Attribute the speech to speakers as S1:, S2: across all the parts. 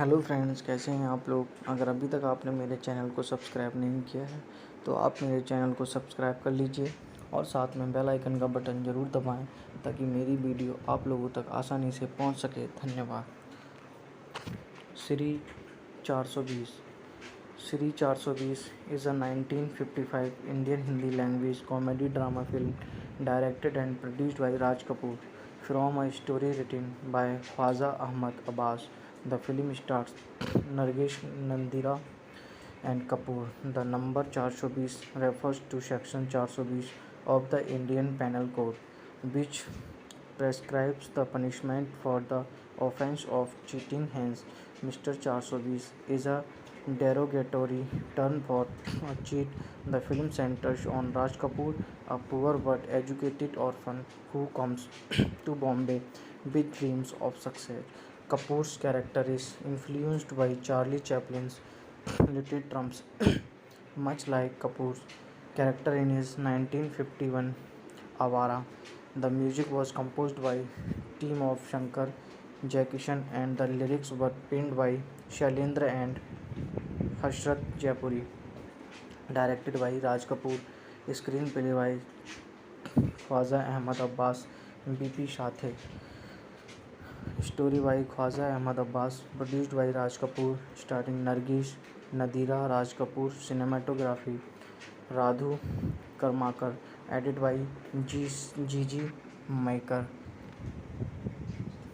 S1: Hello friends, कैसे हैं आप लोग। अगर अभी तक आपने मेरे चैनल को सब्सक्राइब नहीं किया है तो आप मेरे चैनल को सब्सक्राइब कर लीजिए और साथ में बेल आइकन का बटन ज़रूर दबाएं ताकि मेरी वीडियो आप लोगों तक आसानी से पहुंच सके। धन्यवाद। Shri 420 Shri 420 is a 1955 Indian Hindi language comedy drama film directed and produced by Raj Kapoor from a story written by Khwaja Ahmad Abbas. The film stars Nargesh Nandira and Kapoor. The number 420 refers to Section 420 of the Indian Penal Code, which prescribes the punishment for the offence of cheating. Hence, Mr. 420 is a derogatory term for a cheat. The film centers on Raj Kapoor, a poor but educated orphan who comes to Bombay with dreams of success. Kapoor's character is influenced by Charlie Chaplin's Little Trumps, much like Kapoor's character in his 1951 Avara. The music was composed by team of Shankar Jaikishan and the lyrics were penned by Shailendra and Hashrat Jaipuri. Directed by Raj Kapoor, screenplay by Khwaja Ahmad Abbas, BP Sathe. Story by Khwaja Ahmad Abbas, produced by Raj Kapoor, starring Nargesh Nadira, Raj Kapoor. Cinematography Radhu Karmakar, edited by Gigi Maikar.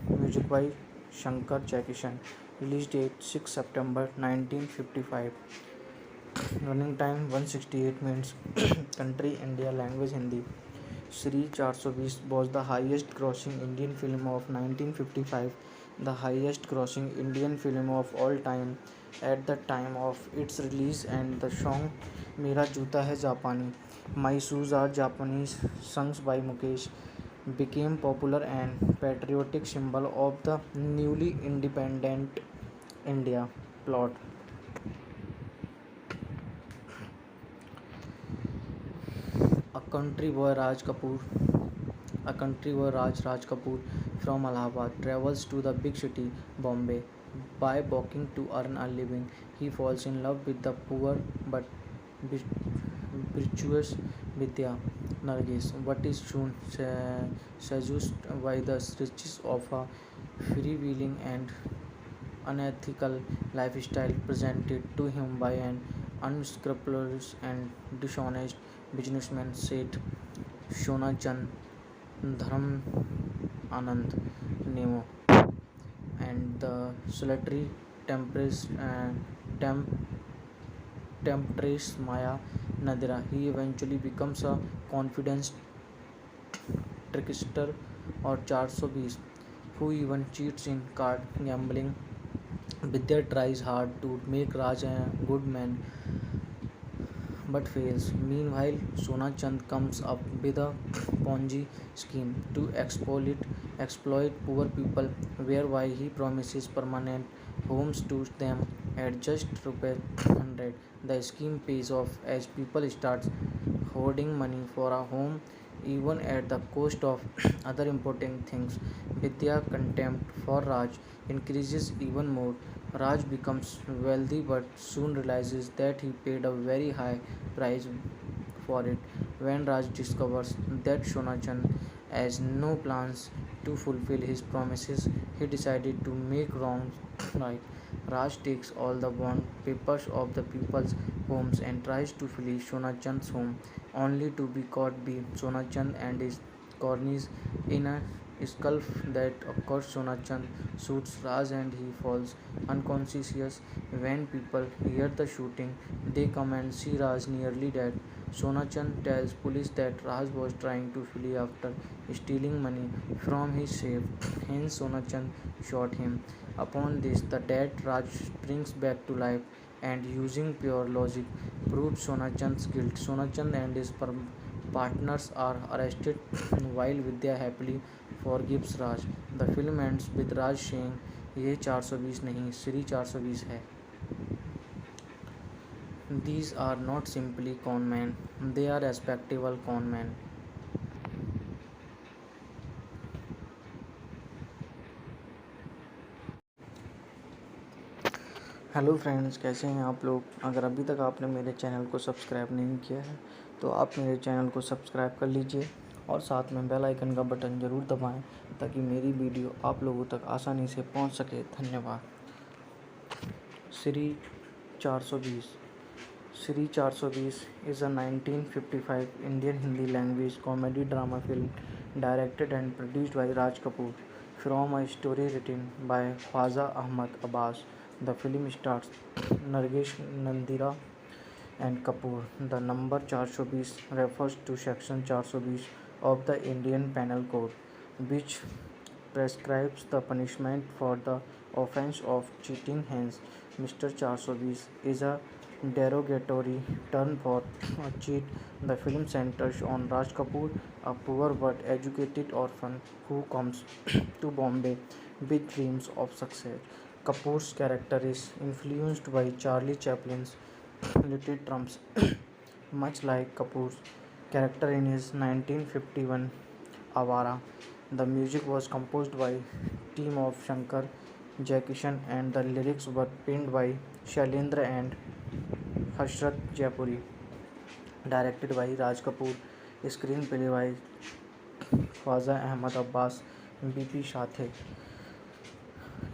S1: Music by Shankar Jaikishan. Release date 6 September 1955. Running time 168 minutes. Country India. Language Hindi. Shri 420 was the highest grossing Indian film of 1955, the highest grossing Indian film of all time at the time of its release, and the song Mera Joota Hai Japani, My Shoes Are Japanese, sung by Mukesh, became popular and patriotic symbol of the newly independent India. Plot. A country boy Raj Kapoor from Allahabad travels to the big city Bombay by walking to earn a living. He falls in love with the poor but virtuous Vidya Nargis, but is soon seduced by the riches of a freewheeling and unethical lifestyle presented to him by an unscrupulous and dishonest businessman Seth Shona Chand Dharam Anand Nemo and the solitary temp- temptress Maya Nadira. He eventually becomes a confident trickster or 420 who even cheats in card gambling. Vidya tries hard to make Raj a good man but fails. Meanwhile, Sona Chand comes up with a Ponzi scheme to exploit poor people, whereby he promises permanent homes to them at just ₹100. The scheme pays off as people start hoarding money for a home even at the cost of other important things. Vidya contempt for Raj increases even more. Raj becomes wealthy but soon realizes that he paid a very high price for it. When Raj discovers that Shonachan has no plans to fulfill his promises, he decided to make wrongs right. Raj takes all the bond papers of the people's homes and tries to flee Shonachand's home, only to be caught by Shonachand and his cronies in a scuffle that occurs. Shonachand shoots Raj and he falls unconscious. When people hear the shooting, they come and see Raj nearly dead. Shonachand tells police that Raj was trying to flee after stealing money from his safe. Hence, Shonachand shot him. Upon this, the dead Raj springs back to life and, using pure logic, proves Shonachand's guilt. Shonachand and his partners are arrested while Vidya happily forgives Raj. The film ends with Raj saying, "ये 420 नहीं, श्री 420 है." These are not simply con men, they are respectable con men. Hello friends, कैसे हैं आप लोग। अगर अभी तक आपने मेरे चैनल को सब्सक्राइब नहीं किया है तो आप मेरे चैनल को सब्सक्राइब कर लीजिए और साथ में बेल आइकन का बटन ज़रूर दबाएं ताकि मेरी वीडियो आप लोगों तक आसानी से पहुंच सके। धन्यवाद। Shri 420। Shri 420 is a 1955 Indian Hindi language comedy drama film directed and produced by Raj Kapoor from a story written by Khwaja Ahmad Abbas. The film stars Nargesh Nandira and Kapoor. The number 420 refers to Section 420 of the Indian Penal Code, which prescribes the punishment for the offence of cheating. Hence, Mr. 420 is a derogatory term for a cheat. The film centers on Raj Kapoor, a poor but educated orphan who comes to Bombay with dreams of success. Kapoor's character is influenced by Charlie Chaplin's Little Trumps, much like Kapoor's character in his 1951 Avara. The music was composed by team of Shankar Jaikishan and the lyrics were penned by Shailendra and Hashrat Jaipuri. Directed by Raj Kapoor, screenplay by Khwaja Ahmad Abbas, BP Shathe.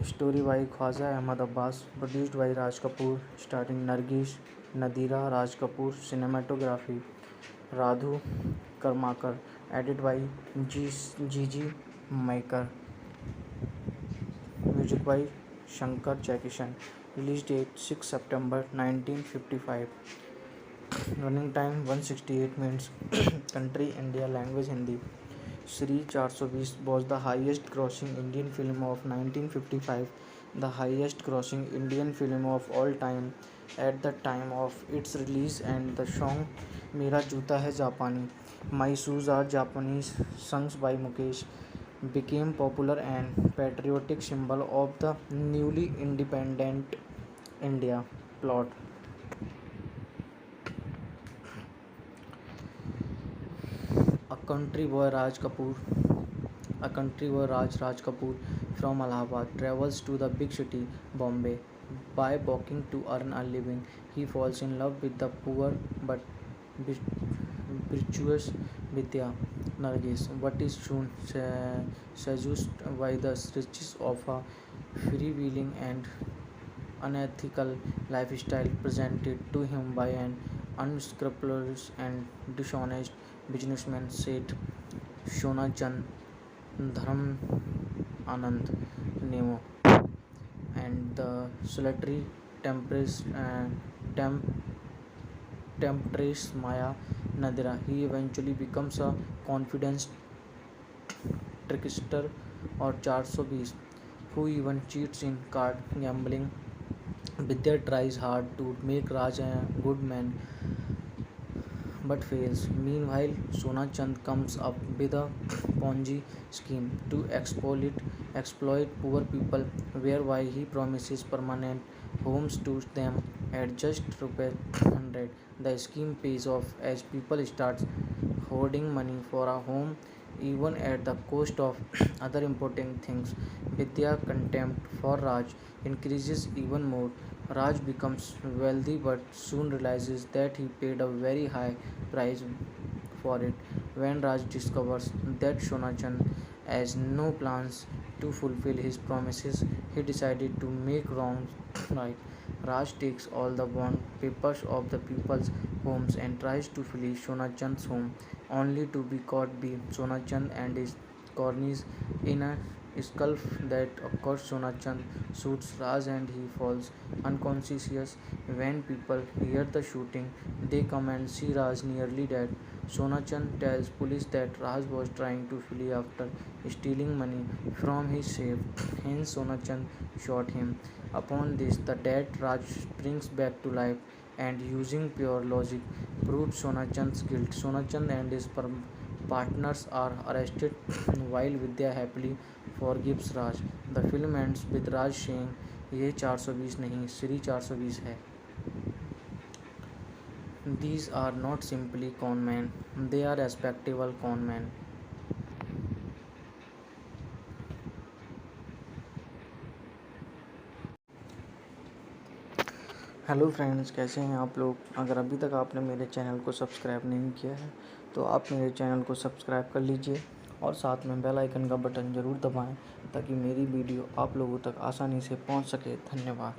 S1: Story by Khwaja Ahmad Abbas, produced by Raj Kapoor, starring Nargesh Nadira, Raj Kapoor. Cinematography Radhu Karmakar, edited by Gigi Maikar. Music by Shankar Jaikishan. Release date 6 September 1955. Running time 168 minutes. Country India. Language Hindi. Shri 420 was the highest grossing Indian film of 1955, the highest grossing Indian film of all time at the time of its release, and the song Mera Joota Hai Japani, My Shoes Are Japanese, sung by Mukesh, became popular and patriotic symbol of the newly independent India. Plot. A country boy Raj Kapoor A country boy Raj Kapoor from Allahabad travels to the big city Bombay by walking to earn a living. He falls in love with the poor but virtuous Vidya Nargis, but is soon seduced by the riches of a freewheeling and unethical lifestyle presented to him by an unscrupulous and dishonest businessman, Seth Shona Chand Dharam Anand Nemo, and the solitary temp- temptress Maya Nadira. He eventually becomes a confident trickster or 420 who even cheats in card gambling. Vidya tries hard to make Raj a good man but fails. Meanwhile, Sona Chand comes up with a Ponzi scheme to exploit poor people, whereby he promises permanent homes to them at just rupees 100. The scheme pays off as people start hoarding money for a home even at the cost of other important things. Vidya contempt for Raj increases even more. Raj becomes wealthy but soon realizes that he paid a very high price for it. When Raj discovers that Shonachan has no plans to fulfill his promises, he decided to make wrongs right. Raj takes all the bond papers of the people's homes and tries to flee Shonachand's home, only to be caught by Shonachand and his cronies in a scuffle that occurs. Shonachand shoots Raj and he falls unconscious. When people hear the shooting, they come and see Raj nearly dead. Shonachand tells police that Raj was trying to flee after stealing money from his safe. Hence, Shonachand shot him. Upon this, the dead Raj springs back to life and, using pure logic, proves Shonachand's guilt. Shonachand and his partners are arrested while Vidya happily forgives Raj. The film ends with Raj saying, "ये 420 नहीं, श्री 420 है." These are not simply conmen, they are respectable conmen. Hello friends, कैसे हैं आप लोग। अगर अभी तक आपने मेरे चैनल को सब्सक्राइब नहीं किया है तो आप मेरे चैनल को सब्सक्राइब कर लीजिए और साथ में बेल आइकन का बटन ज़रूर दबाएं ताकि मेरी वीडियो आप लोगों तक आसानी से पहुंच सके। धन्यवाद।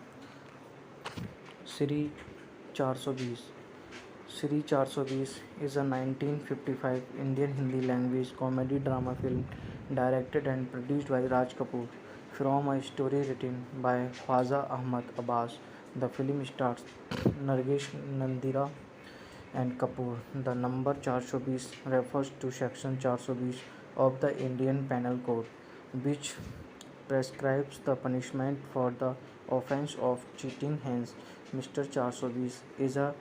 S1: Shri 420 Shri 420 is a 1955 Indian Hindi language comedy drama film directed and produced by Raj Kapoor from a story written by Khwaja Ahmad Abbas. The film stars Nargesh Nandira and Kapoor. The number 420 refers to Section 420 of the Indian Penal Code, which prescribes the punishment for the offence of cheating. Hence, Mr. 420 is a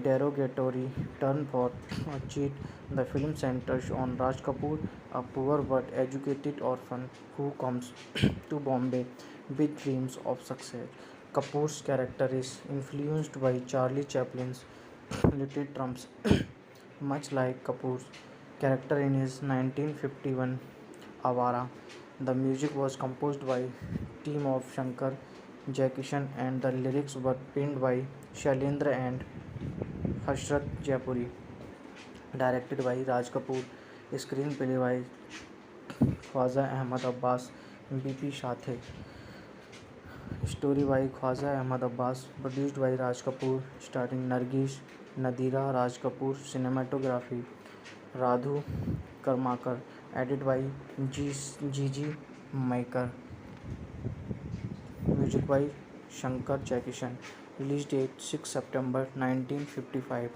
S1: derogatory term for a cheat. The film centers on Raj Kapoor, a poor but educated orphan who comes to Bombay with dreams of success. Kapoor's character is influenced by Charlie Chaplin's Little Trumps, much like Kapoor's character in his 1951 Avara. The music was composed by team of Shankar Jaikishan and the lyrics were penned by Shailendra and Hashrat Jaipuri. Directed by Raj Kapoor, screenplay by Khwaja Ahmad Abbas, BP Shathe. Story by Khwaja Ahmad Abbas, produced by Raj Kapoor, starring Nargesh Nadira, Raj Kapoor. Cinematography Radhu Karmakar, edited by Gigi Maikar. Music by Shankar Jaikishan. Release date 6 September 1955.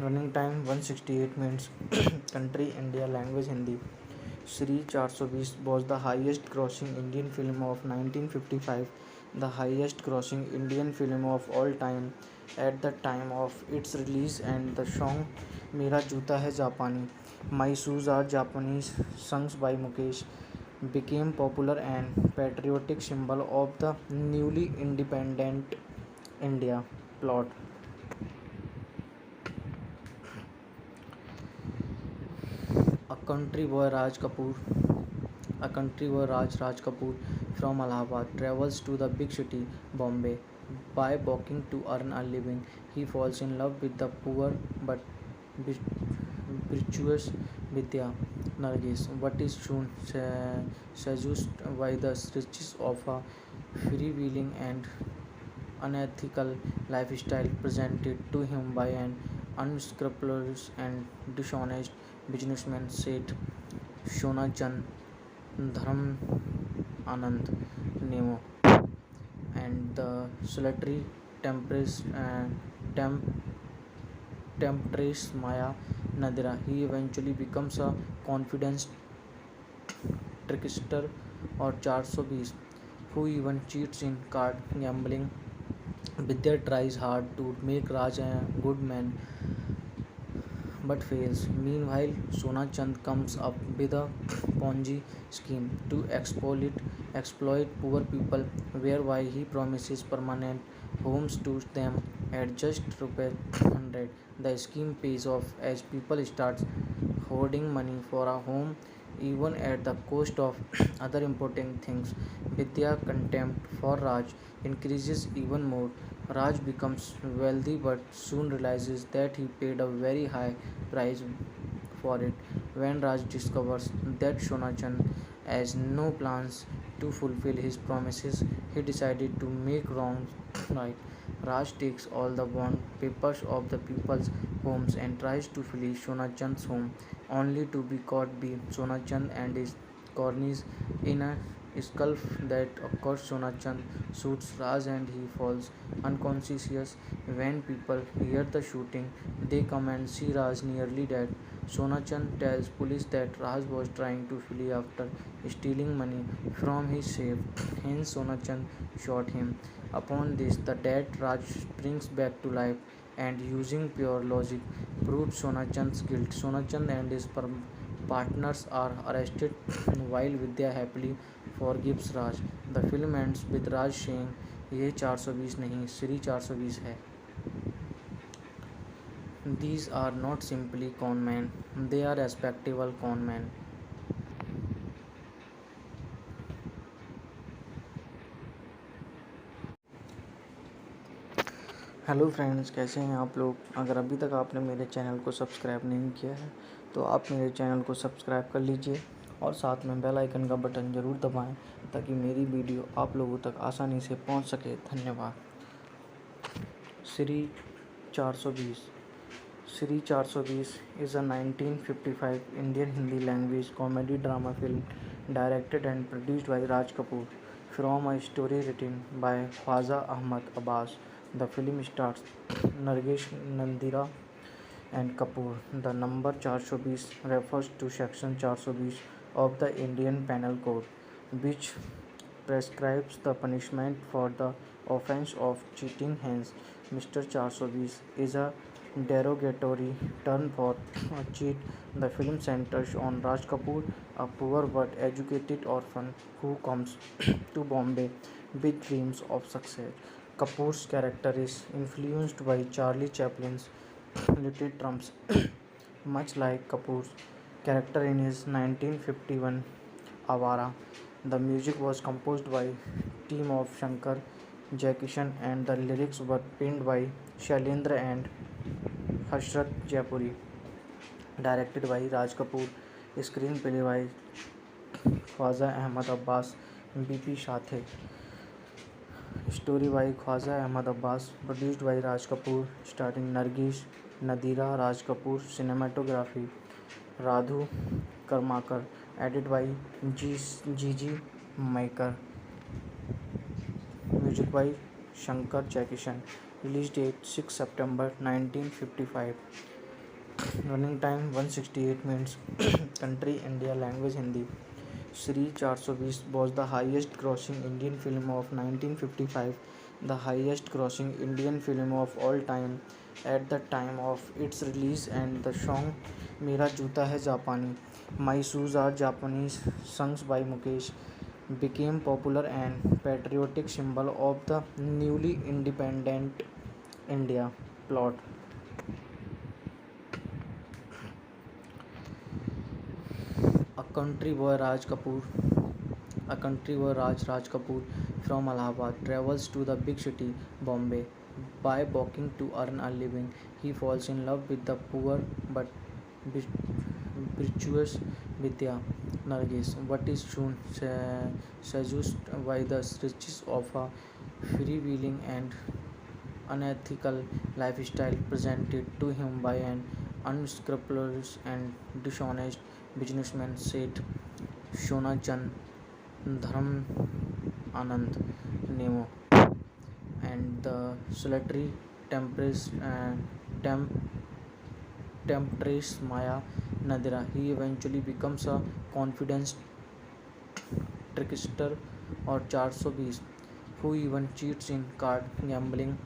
S1: Running time 168 minutes. Country India. Language Hindi. Shri 420 was the highest grossing Indian film of 1955, the highest grossing Indian film of all time at the time of its release, and the song Mera Joota Hai Japani, My Shoes Are Japanese, sung by Mukesh, became popular and patriotic symbol of the newly independent India. Plot. A country boy Raj Kapoor A country boy Raj Kapoor from Allahabad travels to the big city Bombay by walking to earn a living. He falls in love with the poor but virtuous Vidya Nargis, but is soon seduced by the riches of a freewheeling and unethical lifestyle presented to him by an unscrupulous and dishonest businessman, Seth Shona Chand Dharam Anand Nemo, and the solitary temp- temptress Maya Nadira. He eventually becomes a confident trickster or 420 who even cheats in card gambling. Vidya tries hard to make Raj a good man but fails. Meanwhile, Sona Chand comes up with a Ponzi scheme to exploit poor people, whereby he promises permanent homes to them at just ₹100. The scheme pays off as people start hoarding money for a home, even at the cost of other important things. Vidya contempt for Raj increases even more. Raj becomes wealthy but soon realizes that he paid a very high price for it. When Raj discovers that Shonachan has no plans to fulfill his promises, he decided to make wrongs right. Raj takes all the bond papers of the people's homes and tries to flee Shonachand's home, only to be caught by Shonachand and his cronies in a scuffle that occurs. Shonachand shoots Raj and he falls unconscious. When people hear the shooting, they come and see Raj nearly dead. Shonachand tells police that Raj was trying to flee after stealing money from his safe. Hence, Shonachand shot him. Upon this, the dead Raj springs back to life and, using pure logic, proves Shonachand's guilt. Shonachand and his partners are arrested while Vidya happily forgives Raj. The film ends with Raj saying, "ये 420 नहीं, श्री 420 है." These are not simply con men, they are respectable con men. Hello friends, कैसे हैं आप लोग। अगर अभी तक आपने मेरे चैनल को सब्सक्राइब नहीं किया है तो आप मेरे चैनल को सब्सक्राइब कर लीजिए और साथ में बेल आइकन का बटन ज़रूर दबाएं ताकि मेरी वीडियो आप लोगों तक आसानी से पहुंच सके। धन्यवाद। Shri 420। Shri 420 is a 1955 Indian Hindi language comedy drama film directed and produced by Raj Kapoor from a story written by Khwaja Ahmad Abbas. The film stars Nargesh Nandira and Kapoor. The number 420 refers to Section 420 of the Indian Penal Code, which prescribes the punishment for the offence of cheating. Hence, Mr. 420 is a derogatory term for a cheat. The film centers on Raj Kapoor, a poor but educated orphan who comes to Bombay with dreams of success. Kapoor's character is influenced by Charlie Chaplin's Little Trumps, much like Kapoor's character in his 1951 Avara. The music was composed by team of Shankar Jaikishan and the lyrics were penned by Shailendra and Hashrat Jaipuri. Directed by Raj Kapoor, screenplay by Khwaja Ahmad Abbas, BP Shathe. Story by Khwaja Ahmad Abbas, produced by Raj Kapoor, starring Nargesh Nadira, Raj Kapoor. Cinematography Radhu Karmakar, edited by Gigi Maikar. Music by Shankar Jaikishan. Release date 6 September 1955. Running time 168 minutes. Country India. Language Hindi. Shri 420 was the highest grossing Indian film of 1955, the highest grossing Indian film of all time at the time of its release, and the song Mera Juta Hai Japani, My Shoes Are Japanese, sung by Mukesh, became popular and patriotic symbol of the newly independent India. Plot. A country boy Raj Kapoor A country boy Raj Kapoor from Allahabad travels to the big city Bombay by walking to earn a living. He falls in love with the poor but virtuous Vidya Nargis, but is soon seduced by the riches of a freewheeling and unethical lifestyle presented to him by an unscrupulous and dishonest businessman, Seth Shona Chand Dharam Anand Nemo, and the solitary temp- temptress Maya Nadira. He eventually becomes a confident trickster or 420 who even cheats in card gambling.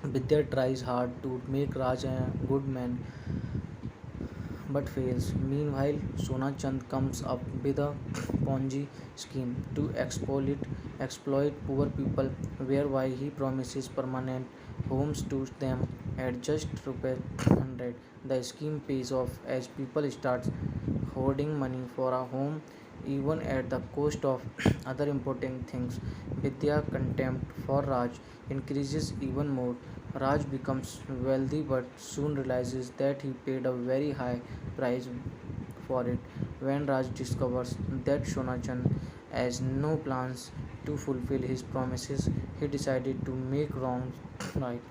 S1: Vidya tries hard to make Raj a good man but fails. Meanwhile, Sona Chand comes up with a Ponzi scheme to exploit poor people, whereby he promises permanent homes to them at just ₹100. The scheme pays off as people start hoarding money for a home, even at the cost of other important things. Vidya contempt for Raj increases even more. Raj becomes wealthy but soon realizes that he paid a very high price for it. When Raj discovers that Shonachan has no plans to fulfill his promises, he decided to make wrongs right.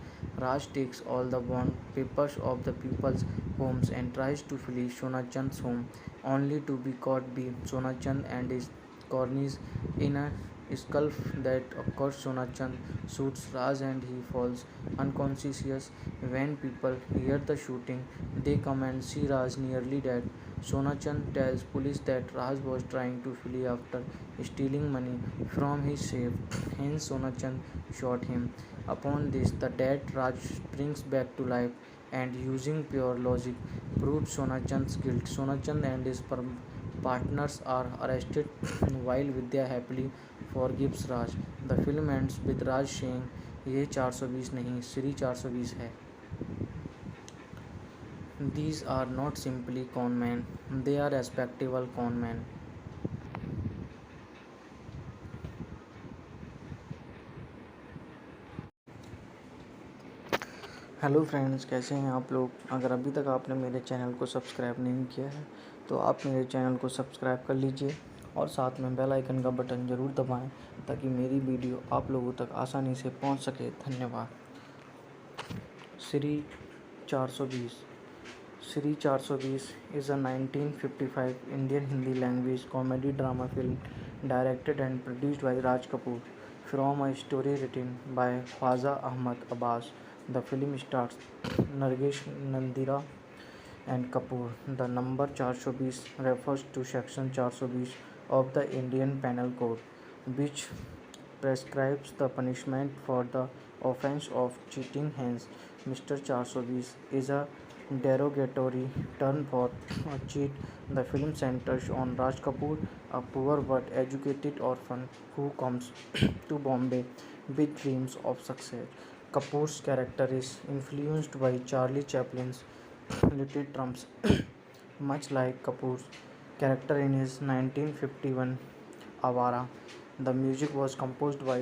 S1: Raj takes all the bond papers of the people's homes and tries to flee Shonachand's home, only to be caught by Shonachand and his cronies in a scuffle that occurs. Shonachand shoots Raj and he falls unconscious. When people hear the shooting, they come and see Raj nearly dead. Sonachand tells police that Raj was trying to flee after stealing money from his safe. Hence, Sonachand shot him. Upon this, the dead Raj springs back to life and, using pure logic, proves Sonachand's guilt. Sonachand and his partners are arrested while Vidya happily forgives Raj. The film ends with Raj saying, "ये 420 नहीं, श्री 420 है." These are not simply conmen, they are respectable conmen. Hello friends, कैसे हैं आप लोग। अगर अभी तक आपने मेरे चैनल को सब्सक्राइब नहीं किया है तो आप मेरे चैनल को सब्सक्राइब कर लीजिए और साथ में बेल आइकन का बटन ज़रूर दबाएं ताकि मेरी वीडियो आप लोगों तक आसानी से पहुंच सके। धन्यवाद। Shri 420 Shri 420 is a 1955 Indian Hindi language comedy drama film directed and produced by Raj Kapoor from a story written by Khwaja Ahmad Abbas. The film stars Nargesh Nandira and Kapoor. The number 420 refers to Section 420 of the Indian Penal Code, which prescribes the punishment for the offence of cheating. Hence, Mr. 420 is a derogatory term for a cheat. The film centers on Raj Kapoor, a poor but educated orphan who comes to Bombay with dreams of success. Kapoor's character is influenced by Charlie Chaplin's Little Trumps, much like Kapoor's character in his 1951 Avara. The music was composed by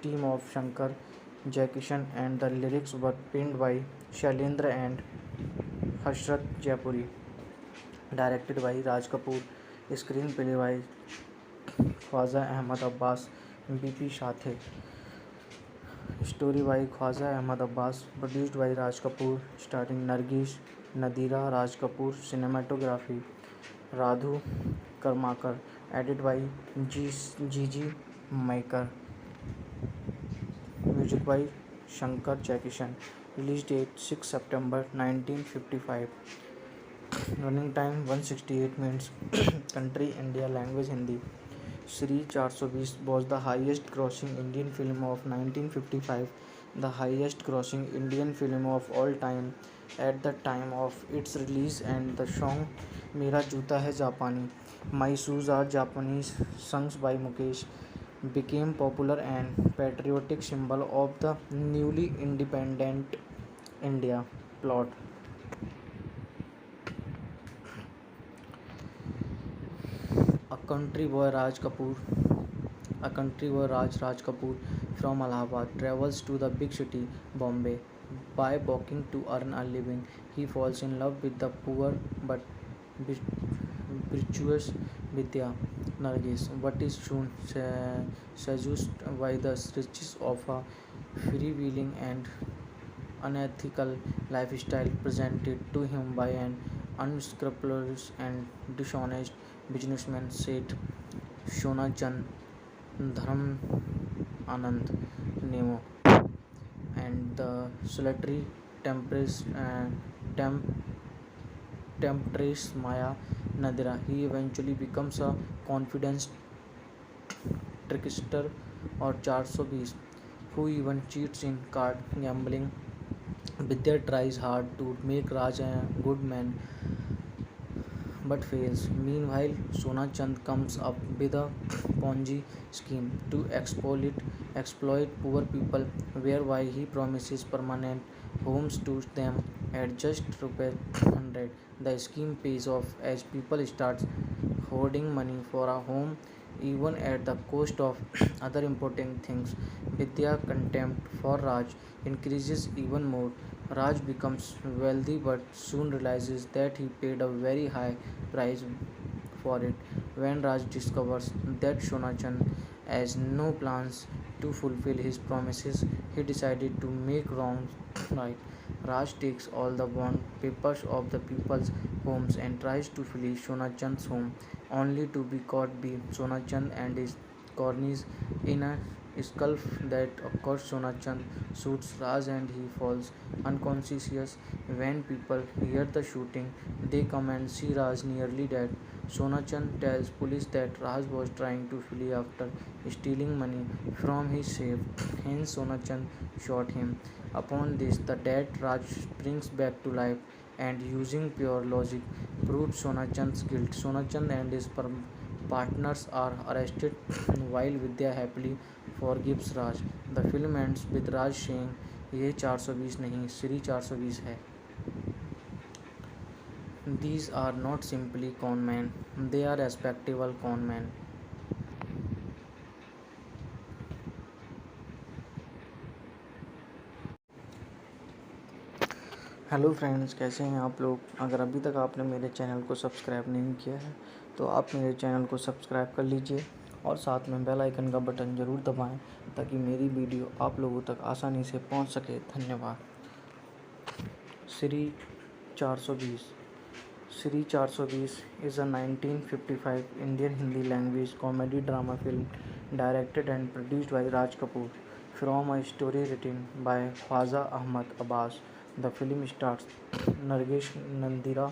S1: team of Shankar Jaikishan and the lyrics were penned by Shailendra and Hashrat Jaipuri. Directed by Raj Kapoor, screenplay by Khwaja Ahmad Abbas, BP Shathe. Story by Khwaja Ahmad Abbas, produced by Raj Kapoor, starring Nargesh Nadira, Raj Kapoor. Cinematography Radhu Karmakar, edited by Gigi Maikar. Music by Shankar Jaikishan. Release date 6 September 1955. Running time 168 minutes. Country India. Language Hindi. Shri 420 was the highest grossing Indian film of 1955, the highest grossing Indian film of all time at the time of its release, and the song Mera Joota Hai Japani, My Shoes Are Japanese, sung by Mukesh, became popular and patriotic symbol of the newly independent India. Plot. A country boy Raj Kapoor from Allahabad travels to the big city Bombay by walking to earn a living. He falls in love with the poor but virtuous Vidya Nargis, but is soon seduced by the riches of a freewheeling and unethical lifestyle presented to him by an unscrupulous and dishonest businessman, Seth Shona Chand Dharam Anand Nemo, and the solitary temptress, temp- temptress Maya Nadira. He eventually becomes a confident trickster or 420 who even cheats in card gambling. Vidya tries hard to make Raj a good man but fails. Meanwhile, Sona Chand comes up with a Ponzi scheme to exploit poor people, whereby he promises permanent homes to them at just rupees 100. The scheme pays off as people start hoarding money for a home even at the cost of other important things. Vidya contempt for Raj increases even more. Raj becomes wealthy but soon realizes that he paid a very high price for it. When Raj discovers that Shonachan has no plans to fulfill his promises, he decided to make wrongs right. Raj takes all the bond papers of the people's homes and tries to flee Shonachand's home, only to be caught by Shonachand and his cronies in a scuffle that occurs. Shonachand shoots Raj and he falls unconscious. When people hear the shooting, they come and see Raj nearly dead. Sonachand tells police that Raj was trying to flee after stealing money from his safe. Hence, Sonachand shot him. Upon this, the dead Raj springs back to life and, using pure logic, proves Sonachand's guilt. Sonachand and his partners are arrested while Vidya happily forgives Raj. The film ends with Raj saying, "ये 420 नहीं, श्री 420 है." These are not simply conmen, they are respectable conmen. Hello friends, कैसे हैं आप लोग। अगर अभी तक आपने मेरे चैनल को सब्सक्राइब नहीं किया है तो आप मेरे चैनल को सब्सक्राइब कर लीजिए और साथ में बेल आइकन का बटन ज़रूर दबाएं ताकि मेरी वीडियो आप लोगों तक आसानी से पहुंच सके। धन्यवाद। Shri 420 Shri 420 is a 1955 Indian Hindi language comedy drama film directed and produced by Raj Kapoor from a story written by Khwaja Ahmad Abbas. The film stars Nargesh Nandira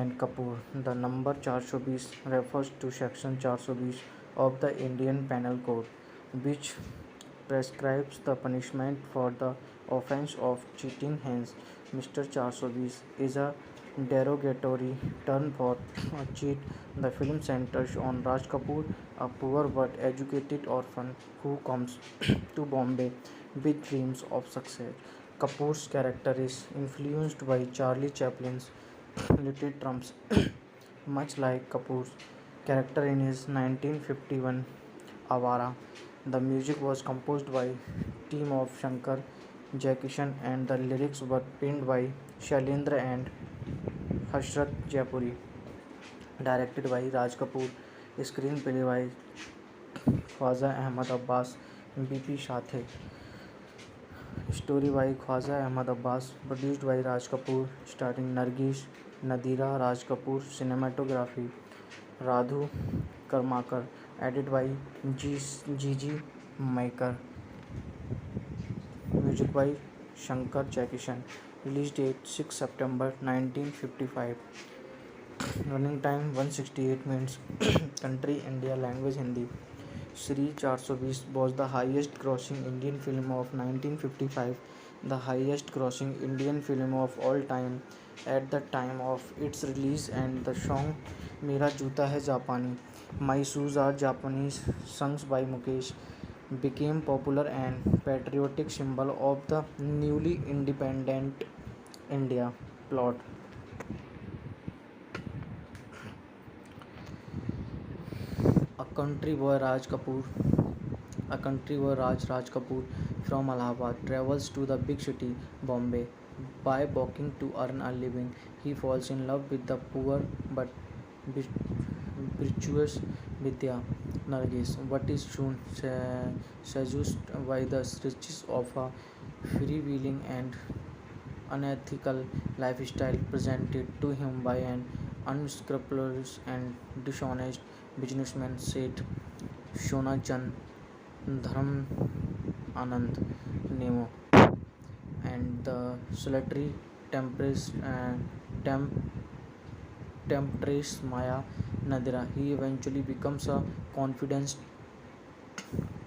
S1: and Kapoor. The number 420 refers to Section 420 of the Indian Penal Code, which prescribes the punishment for the offence of cheating. Hence, Mr. 420 is a derogatory term for a cheat. The film centers on Raj Kapoor, a poor but educated orphan who comes to Bombay with dreams of success. Kapoor's character is influenced by Charlie Chaplin's Little Trumps, much like Kapoor's character in his 1951 Avara. The music was composed by team of Shankar Jaikishan and the lyrics were penned by Shailendra and Hashrat Jaipuri. Directed by Raj Kapoor, screenplay by Khwaja Ahmad Abbas, BP Shathe. Story by Khwaja Ahmad Abbas, produced by Raj Kapoor, starring Nargesh Nadira, Raj Kapoor. Cinematography Radhu Karmakar, edited by Gigi Maikar. Music by Shankar Jaikishan. Release date 6 September 1955. Running time 168 minutes. Country India. Language Hindi. Shri 420 was the highest grossing Indian film of 1955, the highest grossing Indian film of all time at the time of its release, and the song Mera Joota Hai Japani, My Shoes Are Japanese, sung by Mukesh, became popular and patriotic symbol of the newly independent India. Plot. A country boy Raj Kapoor from Allahabad travels to the big city Bombay by walking to earn a living. He falls in love with the poor but virtuous Vidya Nargis, but is soon seduced by the riches of a freewheeling and unethical lifestyle presented to him by an unscrupulous and dishonest businessman, Seth Shona Chand Dharam Anand Nemo, and the solitary temptress, temp- temptress Maya Nadira. He eventually becomes a confident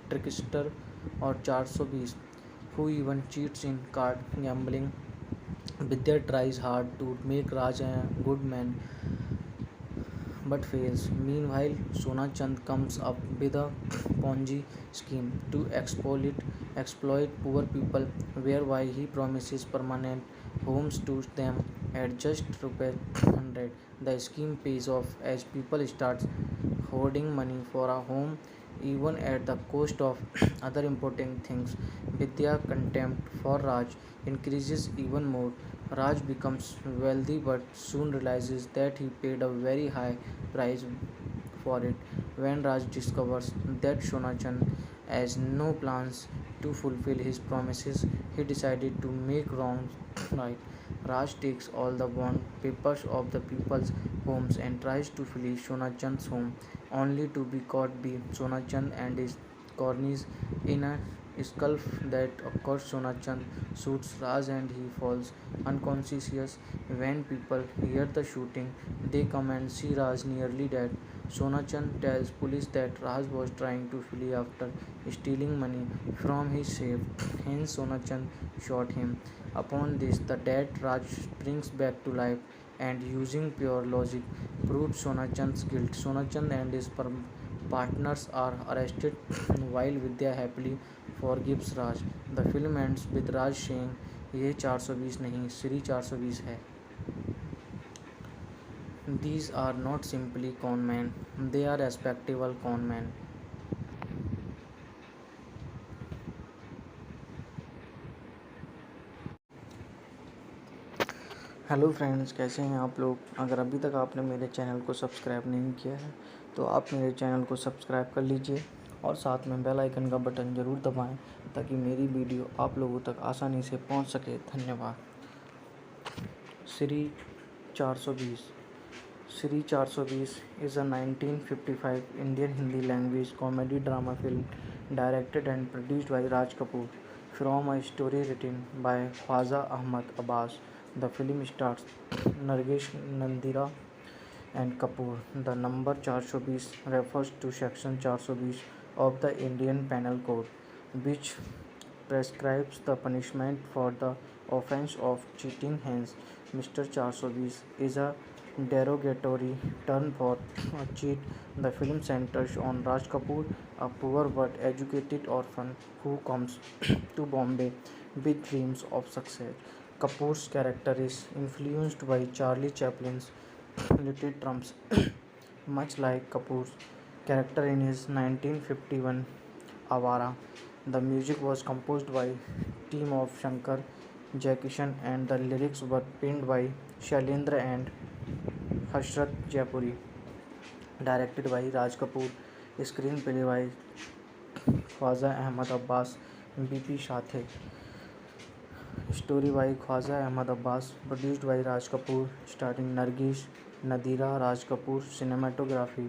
S1: trickster or 420 who even cheats in card gambling. Vidya tries hard to make Raj a good man but fails. Meanwhile, Sona Chand comes up with a Ponzi scheme to exploit poor people, whereby he promises permanent homes to them at just rupees 100. The scheme pays off as people start hoarding money for a home even at the cost of other important things. Vidya contempt for Raj increases even more. Raj becomes wealthy but soon realizes that he paid a very high price for it. When Raj discovers that Shonachan has no plans to fulfill his promises, he decided to make wrongs right. Raj takes all the bond papers of the people's homes and tries to flee Shonachand's home, only to be caught by Shonachand and his cronies in a scuffle that occurs. Shonachand shoots Raj and he falls unconscious. When people hear the shooting, they come and see Raj nearly dead. Sonachand tells police that Raj was trying to flee after stealing money from his safe. Hence, Sonachand shot him. Upon this, the dead Raj springs back to life and, using pure logic, proves Sonachand's guilt. Sonachand and his partners are arrested while Vidya happily forgives Raj. The film ends with Raj saying, "ये 420 नहीं, श्री 420 है." These are not simply conmen, they are respectable conmen. Hello friends, कैसे हैं आप लोग। अगर अभी तक आपने मेरे चैनल को सब्सक्राइब नहीं किया है तो आप मेरे चैनल को सब्सक्राइब कर लीजिए और साथ में बेल आइकन का बटन ज़रूर दबाएं ताकि मेरी वीडियो आप लोगों तक आसानी से पहुंच सके। धन्यवाद। Shri 420। Shri 420 is a 1955 Indian Hindi language comedy drama film directed and produced by Raj Kapoor from a story written by Khwaja Ahmad Abbas. The film stars Nargesh Nandira and Kapoor. The number 420 refers to Section 420 of the Indian Penal Code, which prescribes the punishment for the offence of cheating. Hence, Mr. 420 is a derogatory term for a cheat. The film centers on Raj Kapoor, a poor but educated orphan who comes to Bombay with dreams of success. Kapoor's character is influenced by Charlie Chaplin's Little Trumps, much like Kapoor's character in his 1951 Avara. The music was composed by team of Shankar Jaikishan and the lyrics were penned by Shailendra and Hashrat Jaipuri. Directed by Raj Kapoor, screenplay by Khwaja Ahmad Abbas, BP Shathe. Story by Khwaja Ahmad Abbas, produced by Raj Kapoor, starring Nargesh Nadira, Raj Kapoor. Cinematography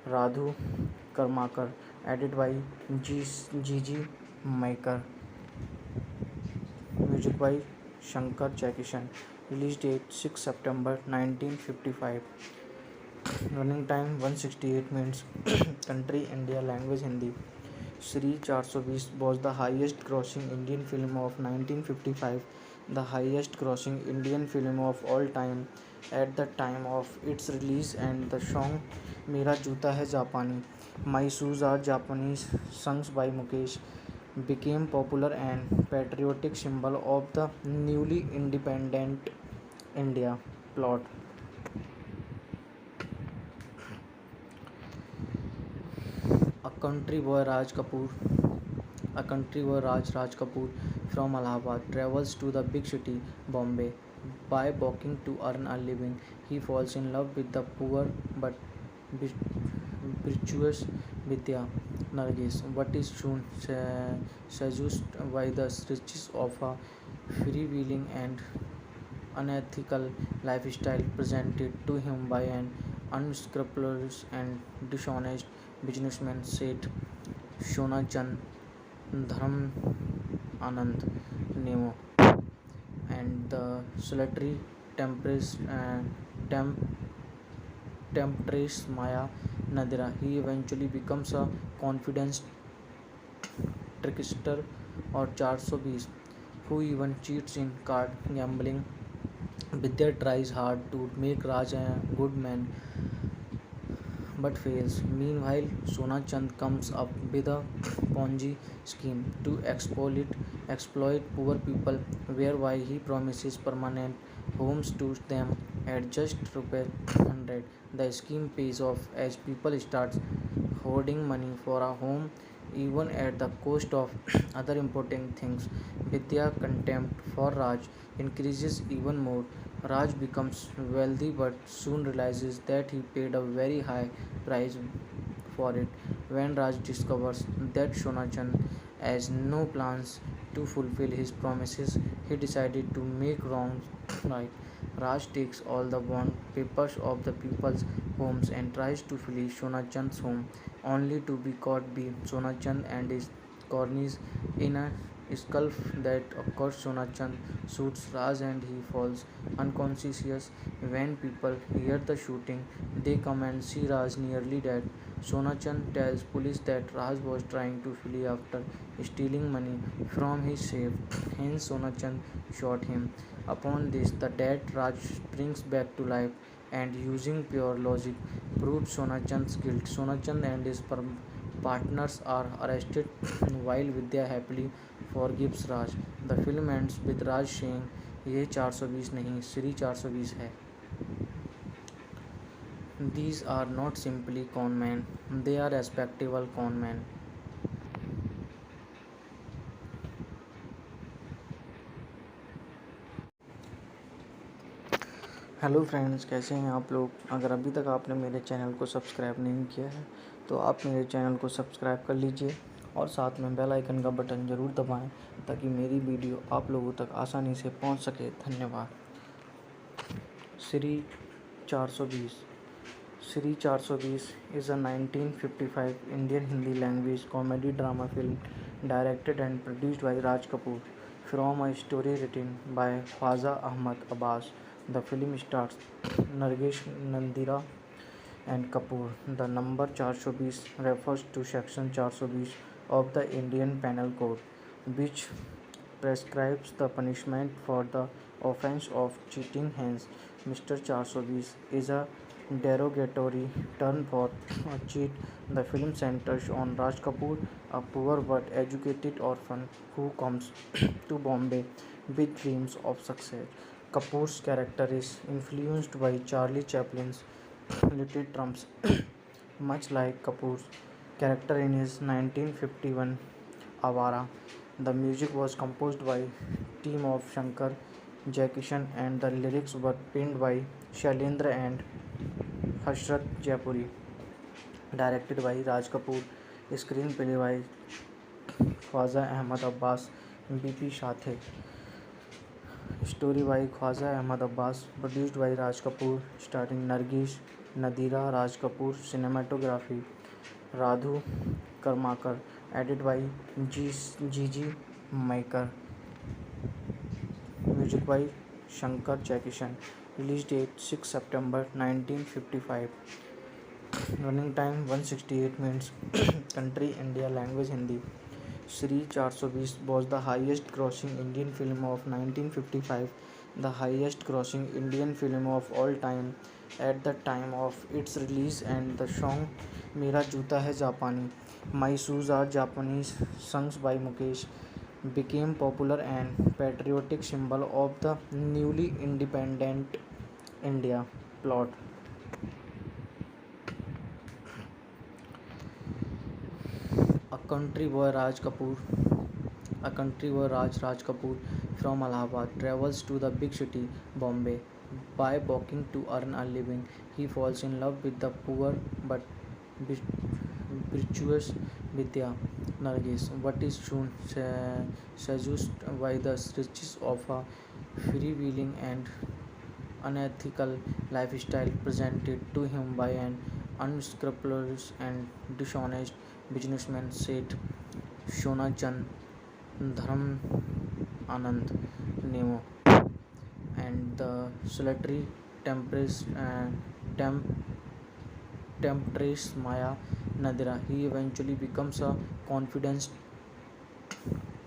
S1: Radhu Karmakar, edited by Gigi Maikar. Music by Shankar Jaikishan. Release date 6 September 1955. Running time 168 minutes. Country India. Language Hindi. Shri 420 was the highest grossing Indian film of 1955, the highest grossing Indian film of all time at the time of its release, and the song Mera Juta Hai Japani, My Shoes Are Japanese, sung by Mukesh, became popular and patriotic symbol of the newly independent India. Plot. A country boy Raj Kapoor A country boy Raj Kapoor from Allahabad travels to the big city Bombay by walking to earn a living. He falls in love with the poor but virtuous Vidya Nargis, but is soon seduced by the riches of a freewheeling and unethical lifestyle presented to him by an unscrupulous and dishonest businessman, Seth Shona Chand Dharam Anand Nemo, and the solitary temp- temptress Maya Nadira. He eventually becomes a confident trickster or 420 who even cheats in card gambling. Vidya tries hard to make Raj a good man but fails. Meanwhile, Sona Chand comes up with a Ponzi scheme to exploit poor people, whereby he promises permanent homes to them at just rupees 100. The scheme pays off as people start hoarding money for a home even at the cost of other important things. Vidya contempt for Raj increases even more. Raj becomes wealthy but soon realizes that he paid a very high price for it. When Raj discovers that Shonachan has no plans to fulfill his promises, he decided to make wrongs right. Raj takes all the bond papers of the people's homes and tries to flee Shonachand's home, only to be caught by Shonachand and his cronies in a scuffle that occurs. Shonachand shoots Raj and he falls unconscious. When people hear the shooting, they come and see Raj nearly dead. Shonachand tells police that Raj was trying to flee after stealing money from his safe. Hence, Shonachand shot him. Upon this, the dead Raj springs back to life and, using pure logic, proves Shonachand's guilt. Shonachand and his partners are arrested while Vidya happily forgives Raj. The film ends with Raj saying, "ये 420 नहीं, श्री 420 है." These are not simply conmen, they are respectable conmen. Hello friends, कैसे हैं आप लोग। अगर अभी तक आपने मेरे चैनल को सब्सक्राइब नहीं किया है तो आप मेरे चैनल को सब्सक्राइब कर लीजिए और साथ में बेल आइकन का बटन ज़रूर दबाएं ताकि मेरी वीडियो आप लोगों तक आसानी से पहुंच सके। धन्यवाद। Shri 420 Shri 420 is a 1955 Indian Hindi language comedy drama film directed and produced by Raj Kapoor from a story written by Khwaja Ahmad Abbas. The film stars Nargesh Nandira and Kapoor. The number 420 refers to Section 420 of the Indian Penal Code, which prescribes the punishment for the offence of cheating. Hence, Mr. 420 is a derogatory term for a cheat. The film centers on Raj Kapoor, a poor but educated orphan who comes to Bombay with dreams of success. Kapoor's character is influenced by Charlie Chaplin's Little Trumps, much like Kapoor's character in his 1951 Avara. The music was composed by team of Shankar Jaikishan and the lyrics were penned by Shailendra and Hashrat Jaipuri. Directed by Raj Kapoor, screenplay by Khwaja Ahmad Abbas, BP Shathe. Story by Khwaja Ahmad Abbas, produced by Raj Kapoor, starring Nargesh Nadira, Raj Kapoor. Cinematography Radhu Karmakar, edited by Gigi Maikar. Music by Shankar Jaikishan. Release date 6 September 1955. Running time 168 minutes. Country India. Language Hindi. Shri 420 was the highest grossing Indian film of 1955, the highest grossing Indian film of all time at the time of its release, and the song Mera Joota Hai Japani, My Shoes Are Japanese, sung by Mukesh, became popular and patriotic symbol of the newly independent India. Plot. A country boy Raj Kapoor A country boy Raj Kapoor from Allahabad travels to the big city Bombay by walking to earn a living. He falls in love with the poor but virtuous Vidya Nargis, but is soon seduced by the riches of a freewheeling and unethical lifestyle presented to him by an unscrupulous and dishonest businessman, Seth Shona Chand Dharam Anand Nemo, and the solitary temp- temptress Maya Nadira. He eventually becomes a confident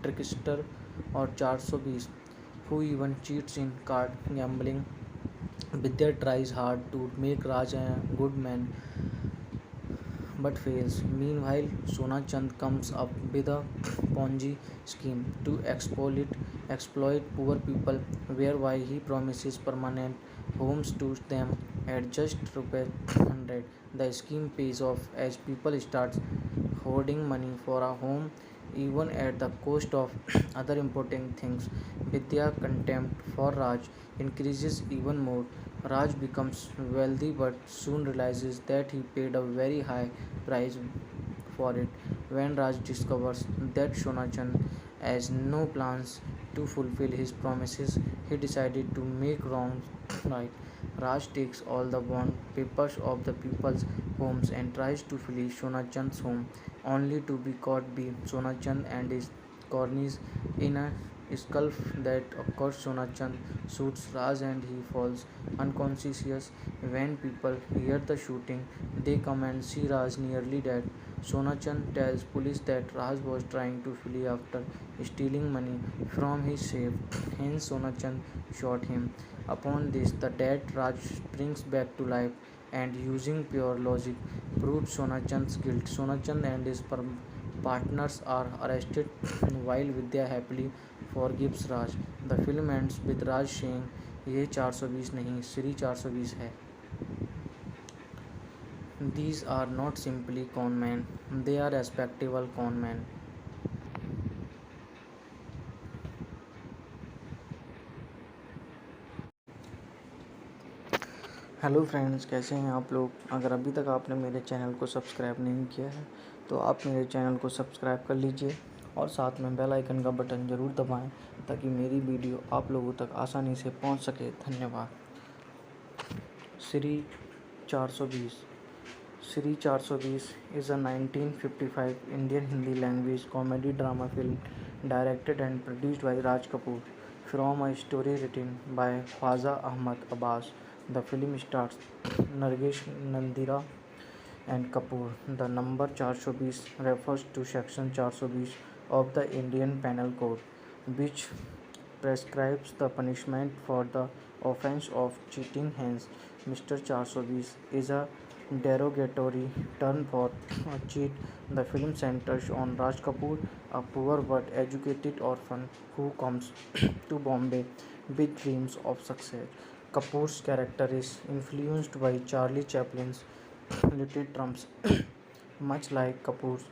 S1: trickster or 420 who even cheats in card gambling. Vidya tries hard to make Raj a good man but fails. Meanwhile, Sona Chand comes up with a Ponzi scheme to exploit poor people, whereby he promises permanent homes to them at just ₹100. The scheme pays off as people start hoarding money for a home, even at the cost of other important things. Vidya contempt for Raj increases even more. Raj becomes wealthy but soon realizes that he paid a very high price for it. When Raj discovers that Shonachan has no plans to fulfill his promises, he decided to make wrongs right. Raj takes all the bond papers of the people's homes and tries to flee Shonachand's home, only to be caught by Shonachand and his cronies in a scuffle that occurs. Shonachand shoots Raj and he falls unconscious. When people hear the shooting, they come and see Raj nearly dead. Shonachand tells police that Raj was trying to flee after stealing money from his safe. Hence, Shonachand shot him. Upon this, the dead Raj springs back to life and, using pure logic, proves Shonachand's guilt. Shonachand and his partners are arrested while Vidya happily forgives Raj. The film ends with Raj saying, "ये 420 नहीं, श्री 420 है." These are not simply con men, they are respectable con men. Hello friends, कैसे हैं आप लोग। अगर अभी तक आपने मेरे चैनल को सब्सक्राइब नहीं किया है तो आप मेरे चैनल को सब्सक्राइब कर लीजिए और साथ में बेल आइकन का बटन ज़रूर दबाएं ताकि मेरी वीडियो आप लोगों तक आसानी से पहुंच सके। धन्यवाद। Shri 420 Shri 420 is a 1955 Indian Hindi language comedy drama film directed and produced by Raj Kapoor from a story written by Khwaja Ahmad Abbas. The film stars Nargesh Nandira and Kapoor. The number 420 refers to Section 420 of the Indian Penal Code, which prescribes the punishment for the offence of cheating. Hence, Mr. 420 is a derogatory term for a cheat. The film centers on Raj Kapoor, a poor but educated orphan who comes to Bombay with dreams of success. Kapoor's character is influenced by Charlie Chaplin's Little Trumps, much like Kapoor's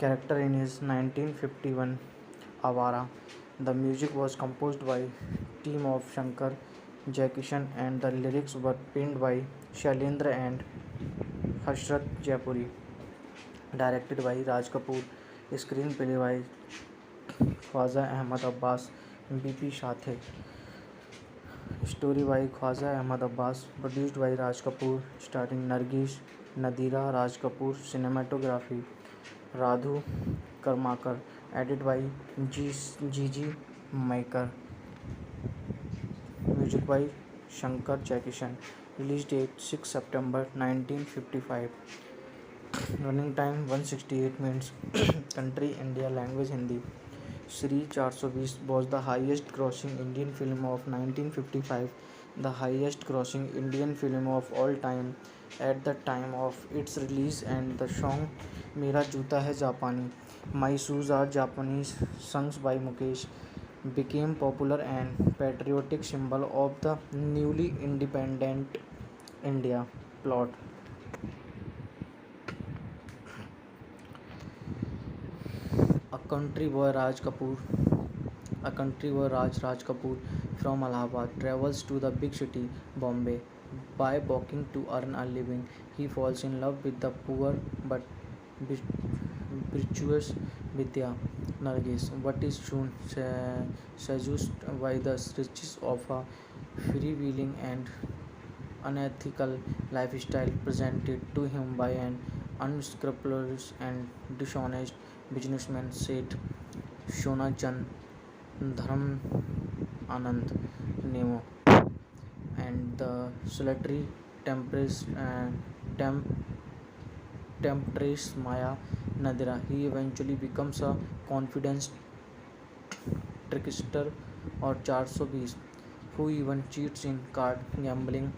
S1: character in his 1951 Avara. The music was composed by team of Shankar Jaikishan and the lyrics were penned by Shailendra and Hashrat Jaipuri. Directed by Raj Kapoor, screenplay by Khwaja Ahmad Abbas, BP Shathe. Story by Khwaja Ahmad Abbas, produced by Raj Kapoor, starring Nargesh Nadira, Raj Kapoor. Cinematography Radhu Karmakar, edited by Gigi Maikar. Music by Shankar Jaikishan. Release date 6 September 1955. Running time 168 minutes. Country India. Language Hindi. Shri 420 was the highest grossing Indian film of 1955, the highest grossing Indian film of all time at the time of its release, and the song Mera Juta Hai Japani, My Shoes Are Japanese, sung by Mukesh, became popular and patriotic symbol of the newly independent India. Plot. A country boy Raj Kapoor Raj Kapoor from Allahabad travels to the big city Bombay by walking to earn a living. He falls in love with the poor but virtuous Vidya Nargis, but is soon seduced by the riches of a freewheeling and unethical lifestyle presented to him by an unscrupulous and dishonest businessman, Seth Shona Chand Dharam Anand Nemo, and the solitary temp- temptress Maya Nadira. He eventually becomes a confident trickster or 420 who even cheats in card gambling.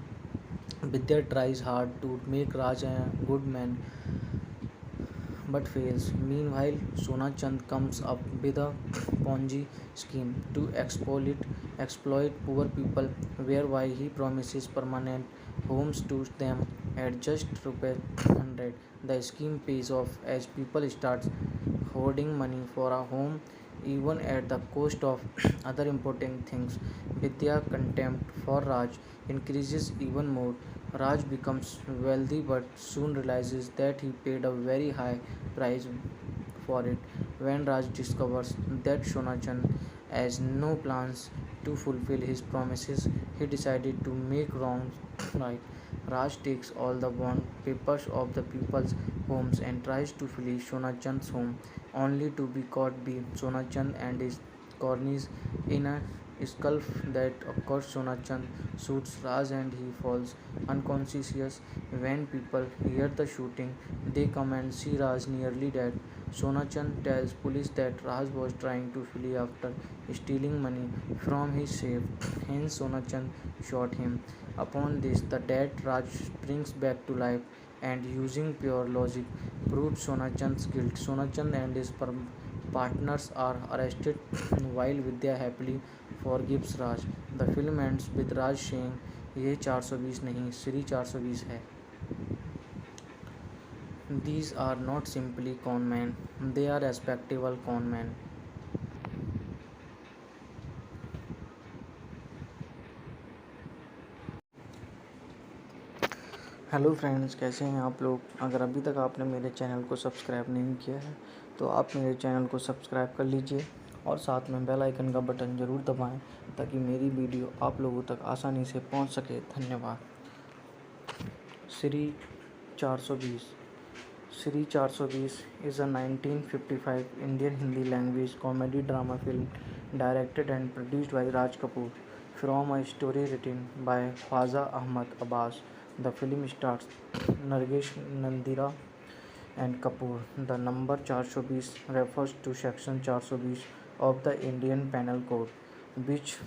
S1: Vidya tries hard to make Raj a good man but fails. Meanwhile, Sona Chand comes up with a Ponzi scheme to exploit poor people, whereby he promises permanent homes to them at just rupees 100. The scheme pays off as people start hoarding money for a home even at the cost of other important things. Vidya contempt for Raj increases even more. Raj becomes wealthy but soon realizes that he paid a very high price for it. When Raj discovers that Shonachan has no plans to fulfill his promises, he decided to make wrongs right. Raj takes all the bond papers of the people's homes and tries to flee Shonachand's home, only to be caught by Shonachand and his cronies in a scuffle that occurs. Shonachand shoots Raj and he falls unconscious. When people hear the shooting, they come and see Raj nearly dead. Shonachand tells police that Raj was trying to flee after stealing money from his safe. Hence, Shonachand shot him. Upon this, the dead Raj springs back to life and, using pure logic, proves Shonachand's guilt. Shonachand and his partners are arrested while Vidya happily forgives Raj. The film ends with Raj saying, "ये 420 नहीं, श्री 420 है." These are not simply conmen, they are respectable conmen. Hello friends, कैसे हैं आप लोग। अगर अभी तक आपने मेरे चैनल को सब्सक्राइब नहीं किया है तो आप मेरे चैनल को सब्सक्राइब कर लीजिए और साथ में बेल आइकन का बटन ज़रूर दबाएं ताकि मेरी वीडियो आप लोगों तक आसानी से पहुंच सके। धन्यवाद। Shri 420 Shri 420 is a 1955 Indian Hindi language comedy drama film directed and produced by Raj Kapoor from a story written by Khwaja Ahmad Abbas. The film stars Nargesh Nandira and Kapoor. The number 420 refers to Section 420 of the Indian Penal Code, which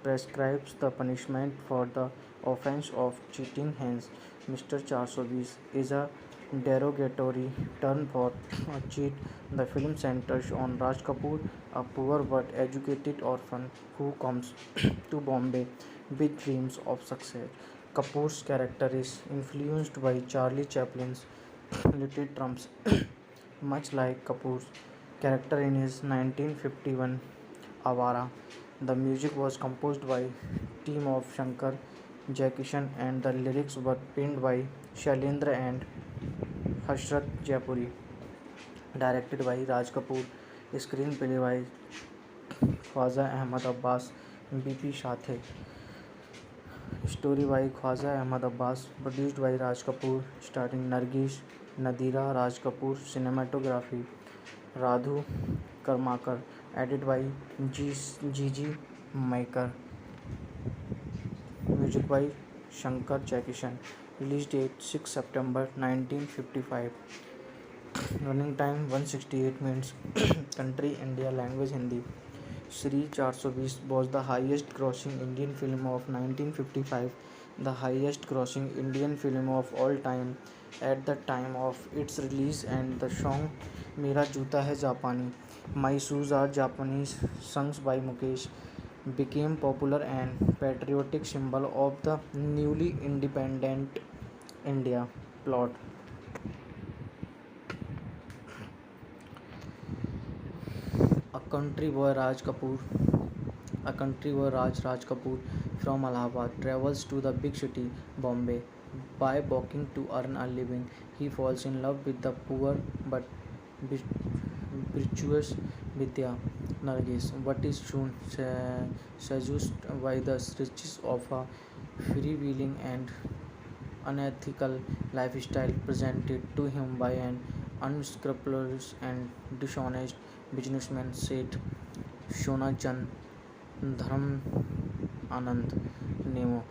S1: prescribes the punishment for the offence of cheating. Hence, Mr. 420 is a derogatory term for a cheat. The film centers on Raj Kapoor, a poor but educated orphan who comes to Bombay with dreams of success. Kapoor's character is influenced by Charlie Chaplin's Little Trumps, much like Kapoor's character in his 1951 Avara. The music was composed by team of Shankar Jaikishan and the lyrics were penned by Shailendra and Hashrat Jaipuri. Directed by Raj Kapoor, screenplay by Khwaja Ahmad Abbas, BP Shathe. Story by Khwaja Ahmad Abbas, produced by Raj Kapoor, starring Nargesh Nadira, Raj Kapoor. Cinematography Radhu Karmakar, edited by Gigi Maikar. Music by Shankar Jaikishan. Release date 6 September 1955. Running time 168 minutes. Country India. Language Hindi. Shri 420 was the highest grossing Indian film of 1955, the highest grossing Indian film of all time at the time of its release, and the song Mera Joota Hai Japani, My Shoes Are Japanese, sung by Mukesh, became popular and patriotic symbol of the newly independent India. Plot. A country boy Raj Kapoor from Allahabad travels to the big city Bombay by walking to earn a living. He falls in love with the poor but virtuous Vidya Nargis, but is soon seduced by the riches of a freewheeling and unethical lifestyle presented to him by an unscrupulous and dishonest businessman, Seth Shona Chand Dharam Anand Nemo,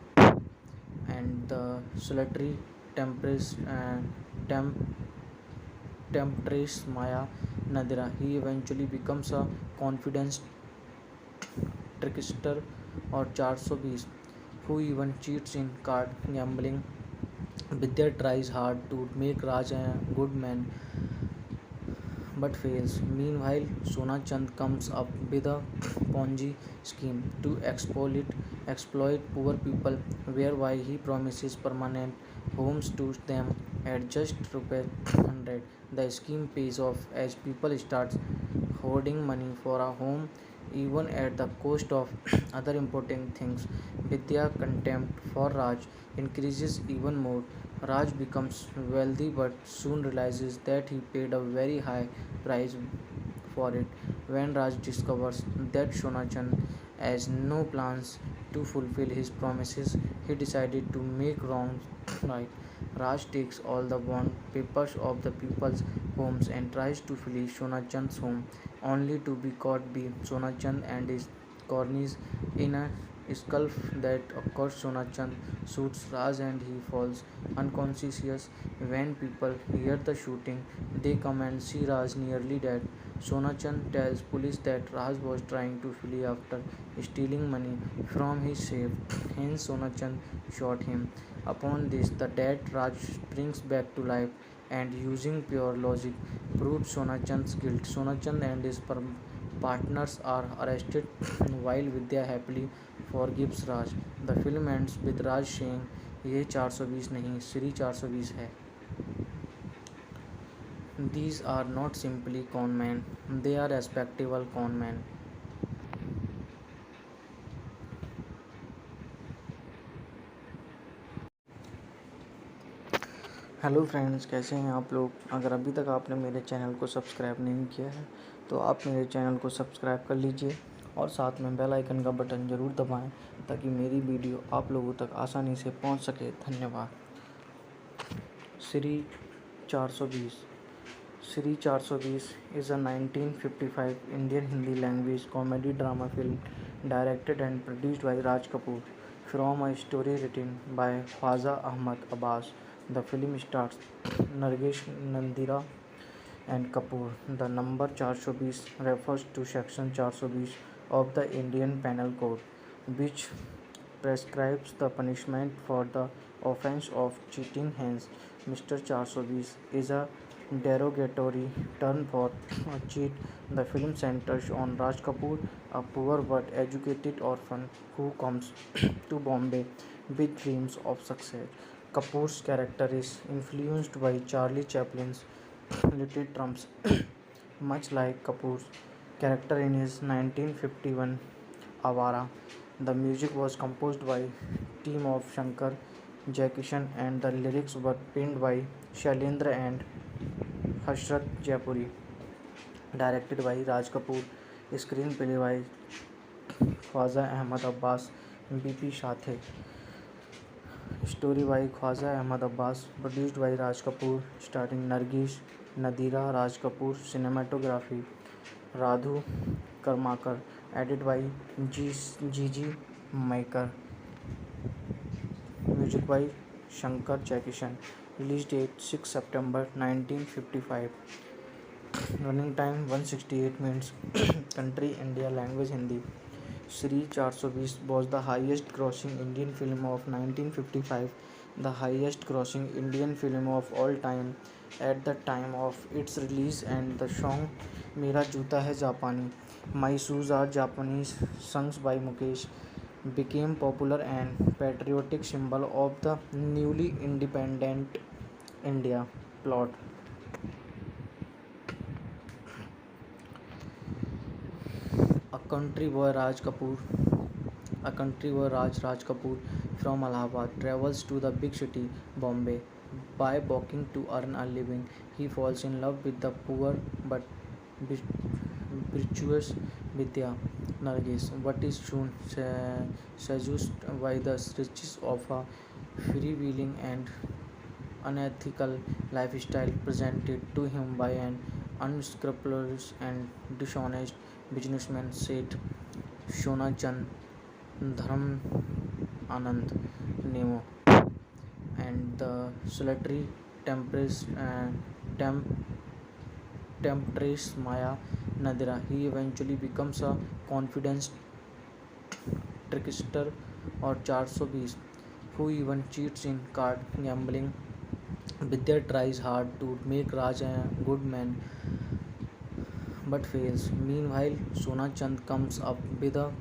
S1: and the solitary temp- temptress Maya Nadira. He eventually becomes a confident trickster or 420 who even cheats in card gambling. Vidya tries hard to make Raj a good man but fails. Meanwhile, Sona Chand comes up with a Ponzi scheme to exploit poor people, whereby he promises permanent homes to them at just rupees 100. The scheme pays off as people start hoarding money for a home even at the cost of other important things. Vidya contempt for Raj increases even more. Raj becomes wealthy but soon realizes that he paid a very high price for it. When Raj discovers that Shonachan has no plans to fulfill his promises, he decided to make wrongs right. Raj takes all the bond papers of the people's homes and tries to flee Shonachand's home, only to be caught by Shonachand and his cronies in a scuffle that occurs. Shonachand shoots Raj and he falls unconscious. When people hear the shooting, they come and see Raj nearly dead. Sonachand tells police that Raj was trying to flee after stealing money from his safe. Hence, Sonachand shot him. Upon this, the dead Raj springs back to life and, using pure logic, proves Sonachand's guilt. Sonachand and his partners are arrested while Vidya happily forgives Raj. The film ends with Raj saying, "ये 420 नहीं, श्री 420 है." These are not simply conmen, they are respectable conmen. Hello friends, कैसे हैं आप लोग। अगर अभी तक आपने मेरे चैनल को सब्सक्राइब नहीं किया है तो आप मेरे चैनल को सब्सक्राइब कर लीजिए और साथ में बेल आइकन का बटन ज़रूर दबाएं ताकि मेरी वीडियो आप लोगों तक आसानी से पहुंच सके। धन्यवाद। Shri 420 Shri 420 is a 1955 Indian Hindi language comedy drama film directed and produced by Raj Kapoor from a story written by Khwaja Ahmad Abbas. The film stars Nargesh Nandira and Kapoor. The number 420 refers to Section 420 of the Indian Penal Code, which prescribes the punishment for the offence of cheating. Hence, Mr. 420 is a derogatory term for a cheat. The film centers on Raj Kapoor, a poor but educated orphan who comes to Bombay with dreams of success. Kapoor's character is influenced by Charlie Chaplin's Little Trumps, much like Kapoor's character in his 1951 Avara. The music was composed by team of Shankar Jaikishan and the lyrics were penned by Shailendra and Hashrat Jaipuri. Directed by Raj Kapoor, screenplay by Khwaja Ahmad Abbas, BP Shathe. Story by Khwaja Ahmad Abbas, produced by Raj Kapoor, starring Nargesh Nadira, Raj Kapoor. Cinematography Radhu Karmakar, edited by Gigi Maikar. Music by Shankar Jaikishan. Release date 6 September 1955. Running time 168 minutes. Country India. Language Hindi. Shri 420 was the highest grossing Indian film of 1955, the highest grossing Indian film of all time at the time of its release, and the song Mera Joota Hai Japani, My Shoes Are Japanese, sung by Mukesh, became popular and patriotic symbol of the newly independent India. Plot. A country boy Raj Kapoor from Allahabad travels to the big city Bombay by walking to earn a living. He falls in love with the poor but virtuous Vidya Nargis, but is soon seduced by the riches of a freewheeling and unethical lifestyle presented to him by an unscrupulous and dishonest businessman, Seth Shona Chand Dharam Anand Nemo, and the solitary temptress, temp- temptress Maya Nadira. He eventually becomes a confident trickster or 420 who even cheats in card gambling. Vidya tries hard to make Raj a good man but fails. Meanwhile, Sona Chand comes up with a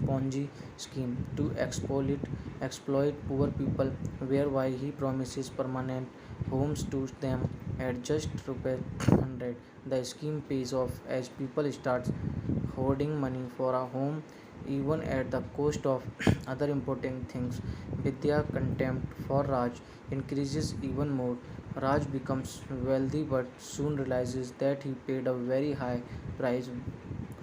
S1: Ponzi scheme to exploit poor people, whereby he promises permanent homes to them at just rupees 100. The scheme pays off as people start hoarding money for a home even at the cost of other important things. Vidya contempt for Raj increases even more. Raj becomes wealthy but soon realizes that he paid a very high price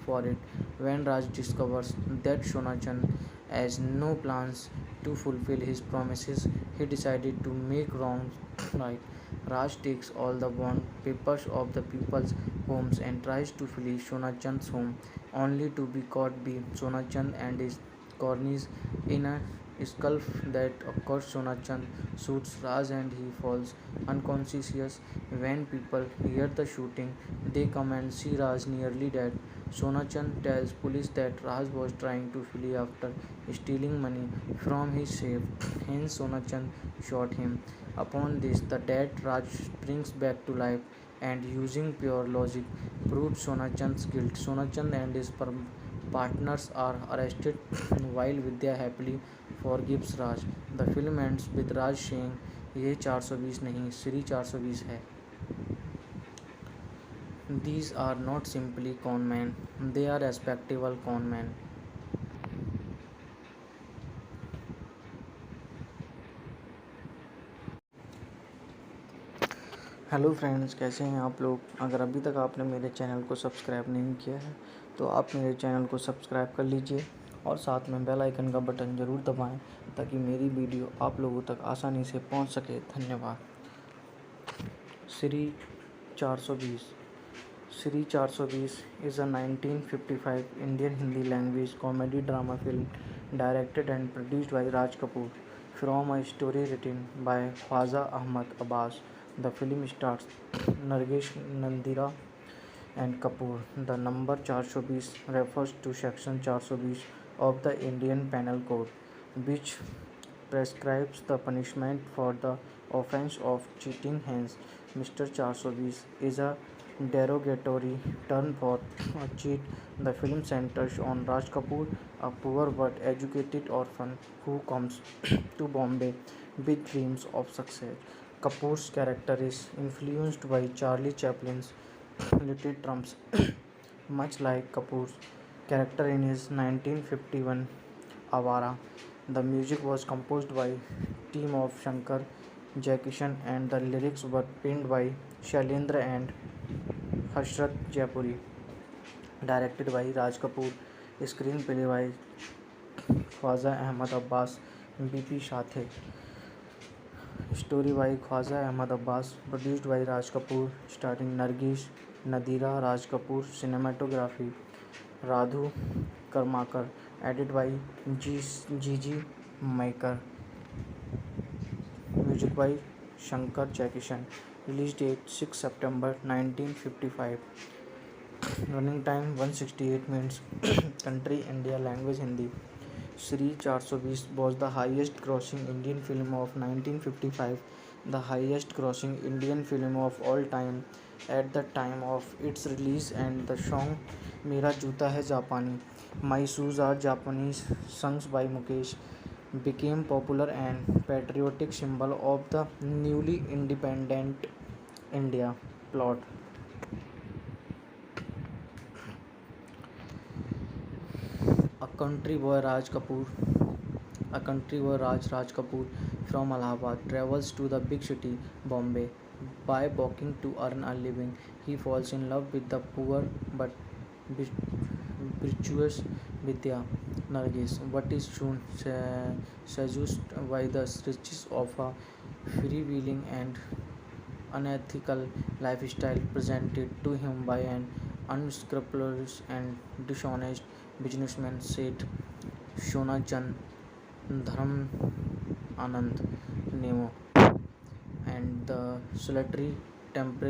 S1: for it. When Raj discovers that Shonachan has no plans to fulfill his promises, he decided to make wrongs right. Raj takes all the bond papers of the people's homes and tries to flee Shonachand's home, only to be caught by Shonachand and his cronies in a scuffle that occurs. Shonachand shoots Raj and he falls unconscious. When people hear the shooting, they come and see Raj nearly dead. Sonachand tells police that Raj was trying to flee after stealing money from his safe. Hence, Sonachand shot him. Upon this, the dead Raj springs back to life and, using pure logic, proves Sonachand's guilt. Sonachand and his partners are arrested while Vidya happily forgives Raj. The film ends with Raj saying, "ये 420 नहीं, श्री 420 है." These are not simply conmen, they are respectable conmen. Hello friends, कैसे हैं आप लोग। अगर अभी तक आपने मेरे चैनल को सब्सक्राइब नहीं किया है तो आप मेरे चैनल को सब्सक्राइब कर लीजिए और साथ में बेल आइकन का बटन ज़रूर दबाएं ताकि मेरी वीडियो आप लोगों तक आसानी से पहुंच सके। धन्यवाद। Shri 420। Shri 420 is a 1955 Indian Hindi language comedy drama film directed and produced by Raj Kapoor from a story written by Khwaja Ahmad Abbas. The film stars Nargesh Nandira and Kapoor. The number 420 refers to Section 420 of the Indian Penal Code, which prescribes the punishment for the offence of cheating. Hence, Mr. 420 is a derogatory term for a cheat. The film centers on Raj Kapoor, a poor but educated orphan who comes to Bombay with dreams of success. Kapoor's character is influenced by Charlie Chaplin's Little Trumps, much like Kapoor's character in his 1951 Avara. The music was composed by team of Shankar Jaikishan and the lyrics were penned by Shailendra and Hashrat Jaipuri. Directed by Raj Kapoor, screenplay by Khwaja Ahmad Abbas, BP Shathe. Story by Khwaja Ahmad Abbas, produced by Raj Kapoor, starring Nargesh Nadira, Raj Kapoor. Cinematography Radhu Karmakar, edited by Gigi Maikar. Music by Shankar Jaikishan. Release date 6 September 1955. Running time 168 minutes. Country India. Language Hindi. Shri 420 was the highest grossing Indian film of 1955, the highest grossing Indian film of all time at the time of its release, and the song Mera Joota Hai Japani, My Shoes Are Japanese, sung by Mukesh, became popular and patriotic symbol of the newly independent India. Plot. A country boy Raj Kapoor A country boy Raj Kapoor from Allahabad travels to the big city Bombay by walking to earn a living. He falls in love with the poor but virtuous Vidya Nargis, but is soon seduced by the riches of a freewheeling and unethical lifestyle presented to him by an unscrupulous and dishonest businessman, Seth Shona Chand Dharam Anand Nemo, and the solitary temp-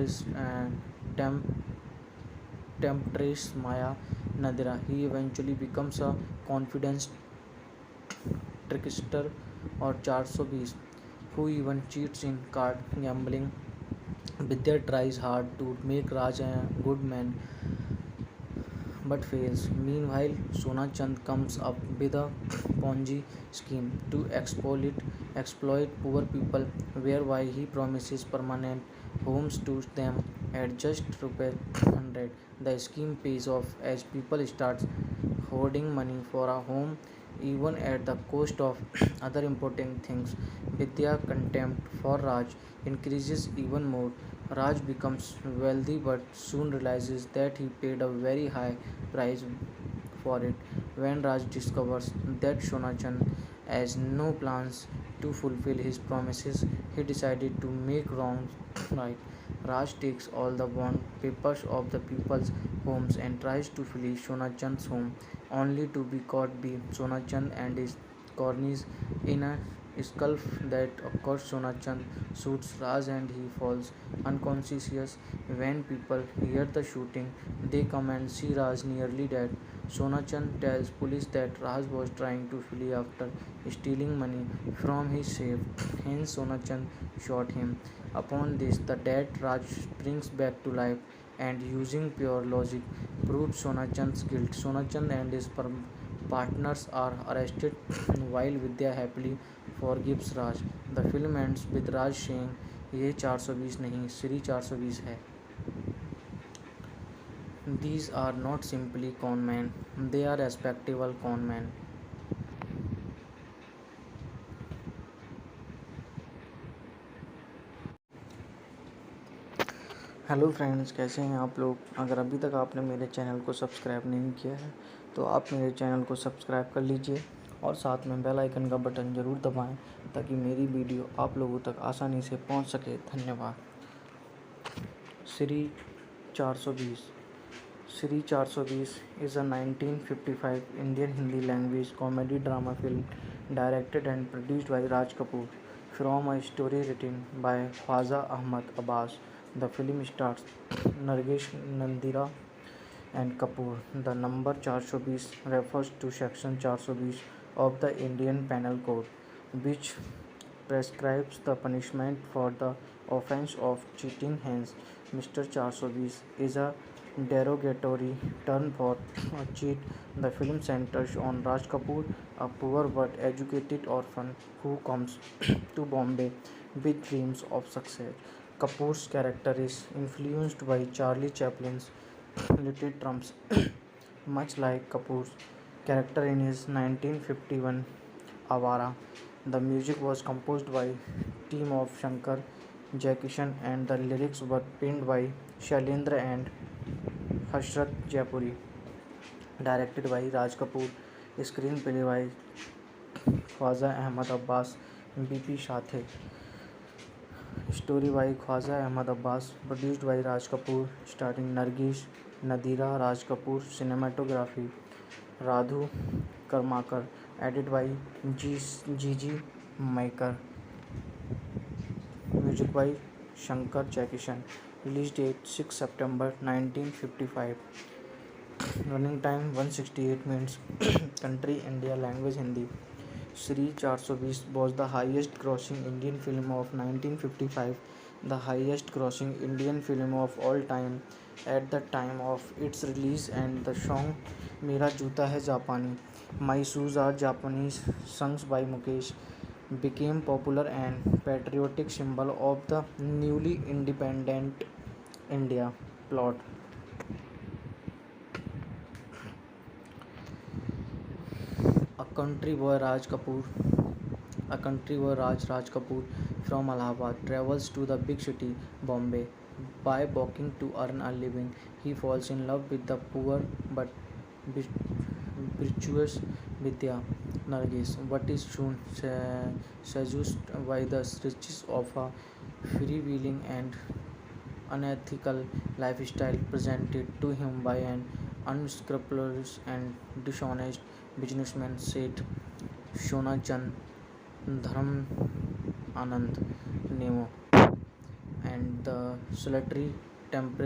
S1: temptress Maya Nadira. He eventually becomes a confident trickster or 420 who even cheats in card gambling. Vidya tries hard to make Raj a good man but fails. Meanwhile, Sona Chand comes up with a Ponzi scheme to exploit poor people, whereby he promises permanent homes to them at just rupees 100. The scheme pays off as people start hoarding money for a home even at the cost of other important things. Vidya contempt for Raj increases even more. Raj becomes wealthy but soon realizes that he paid a very high price for it. When Raj discovers that Shonachan has no plans to fulfill his promises, he decided to make wrongs right. Raj takes all the bond papers of the people's homes and tries to flee Shonachand's home, only to be caught by Shonachand and his cronies in a scuffle that occurs. Shonachand shoots Raj and he falls unconscious. When people hear the shooting, they come and see Raj nearly dead. Shonachand tells police that Raj was trying to flee after stealing money from his safe. Hence, Shonachand shot him. Upon this, the dead Raj springs back to life and, using pure logic, proves Shonachand's guilt. Shonachand and his partners are arrested while Vidya happily forgives Raj. The film ends with Raj saying, "ये 420 नहीं, श्री 420 है." These are not simply con men, they are respectable con men. Hello friends, कैसे हैं आप लोग। अगर अभी तक आपने मेरे चैनल को सब्सक्राइब नहीं किया है तो आप मेरे चैनल को सब्सक्राइब कर लीजिए और साथ में बेल आइकन का बटन ज़रूर दबाएं ताकि मेरी वीडियो आप लोगों तक आसानी से पहुंच सके। धन्यवाद। Shri 420। Shri 420 is a 1955 Indian Hindi language comedy drama film directed and produced by Raj Kapoor from a story written by Khwaja Ahmad Abbas. The film stars Nargesh Nandira and Kapoor. The number 420 refers to Section 420 of the Indian Penal Code, which prescribes the punishment for the offence of cheating. Hence, Mr. 420 is a derogatory term for a cheat. The film centers on Raj Kapoor, a poor but educated orphan who comes to Bombay with dreams of success. Kapoor's character is influenced by Charlie Chaplin's Little Trumps, much like Kapoor's character in his 1951 Avara. The music was composed by team of Shankar Jaikishan and the lyrics were penned by Shailendra and Hashrat Jaipuri. Directed by Raj Kapoor, screenplay by Khwaja Ahmad Abbas, BP Shathe. Story by Khwaja Ahmad Abbas, produced by Raj Kapoor, starring Nargesh Nadira, Raj Kapoor. Cinematography Radhu Karmakar, edited by Gigi Maikar. Music by Shankar Jaikishan. Release date 6 September 1955. Running time 168 minutes. Country India. Language Hindi. Shri 420 was the highest grossing Indian film of 1955, the highest grossing Indian film of all time at the time of its release, and the song Mera Joota Hai Japani, My Shoes Are Japanese, sung by Mukesh, became popular and patriotic symbol of the newly independent India. Plot. A country boy Raj Kapoor A country boy Raj Kapoor from Allahabad travels to the big city Bombay by walking to earn a living. He falls in love with the poor but virtuous Vidya Nargis, but is soon seduced by the riches of a freewheeling and unethical lifestyle presented to him by an unscrupulous and dishonest businessman, Seth Shona Chand Dharam Anand Nemo, and the solitary temp-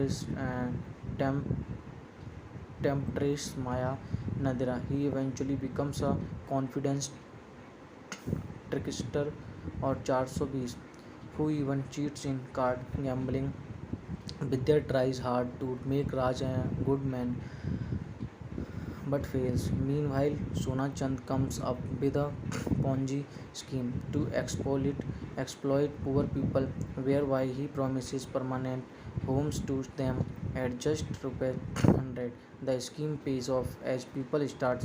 S1: temptress Maya Nadira. He eventually becomes a confident trickster or 420 who even cheats in card gambling. Vidya tries hard to make Raj a good man but fails. Meanwhile, Sona Chand comes up with a Ponzi scheme to exploit poor people, whereby he promises permanent homes to them at just ₹100. The scheme pays off as people start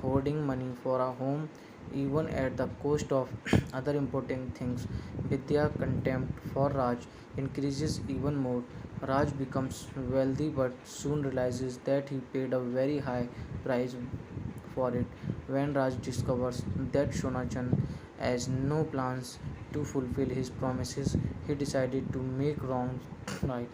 S1: hoarding money for a home, even at the cost of other important things. Vidya contempt for Raj increases even more. Raj becomes wealthy but soon realizes that he paid a very high price for it. When Raj discovers that Shonachan has no plans to fulfill his promises, he decided to make wrongs right.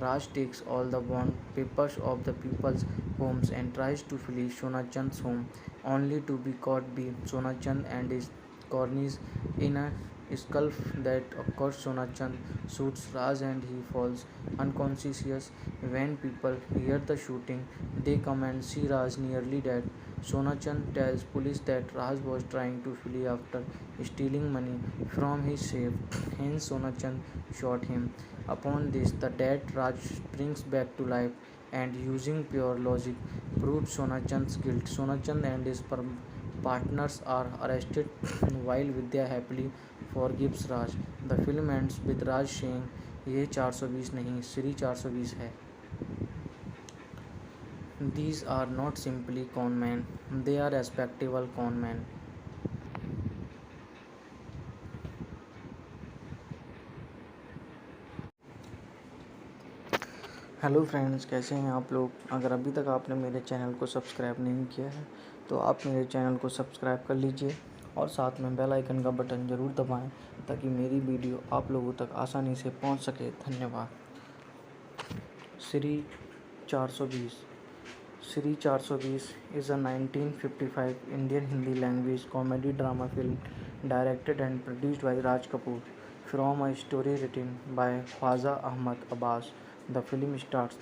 S1: Raj takes all the bond papers of the people's homes and tries to flee Shonachand's home, only to be caught by Shonachand and his cronies in a scuffle that occurs. Shonachand shoots Raj and he falls unconscious. When people hear the shooting, they come and see Raj nearly dead. Shonachand tells police that Raj was trying to flee after stealing money from his safe. Hence, Shonachand shot him. Upon this, the dead Raj springs back to life and, using pure logic, proves Shonachand's guilt. Shonachand and his partners are arrested while Vidya happily forgives Raj. The film ends with Raj saying, "ये 420 नहीं, श्री 420 है." These are not simply con men, they are respectable con men. Hello friends, कैसे हैं आप लोग। अगर अभी तक आपने मेरे चैनल को सब्सक्राइब नहीं किया है तो आप मेरे चैनल को सब्सक्राइब कर लीजिए और साथ में बेल आइकन का बटन ज़रूर दबाएं ताकि मेरी वीडियो आप लोगों तक आसानी से पहुंच सके। धन्यवाद। Shri 420 Shri 420 is a 1955 Indian Hindi language comedy drama film directed and produced by Raj Kapoor from a story written by Khwaja Ahmad Abbas. The film stars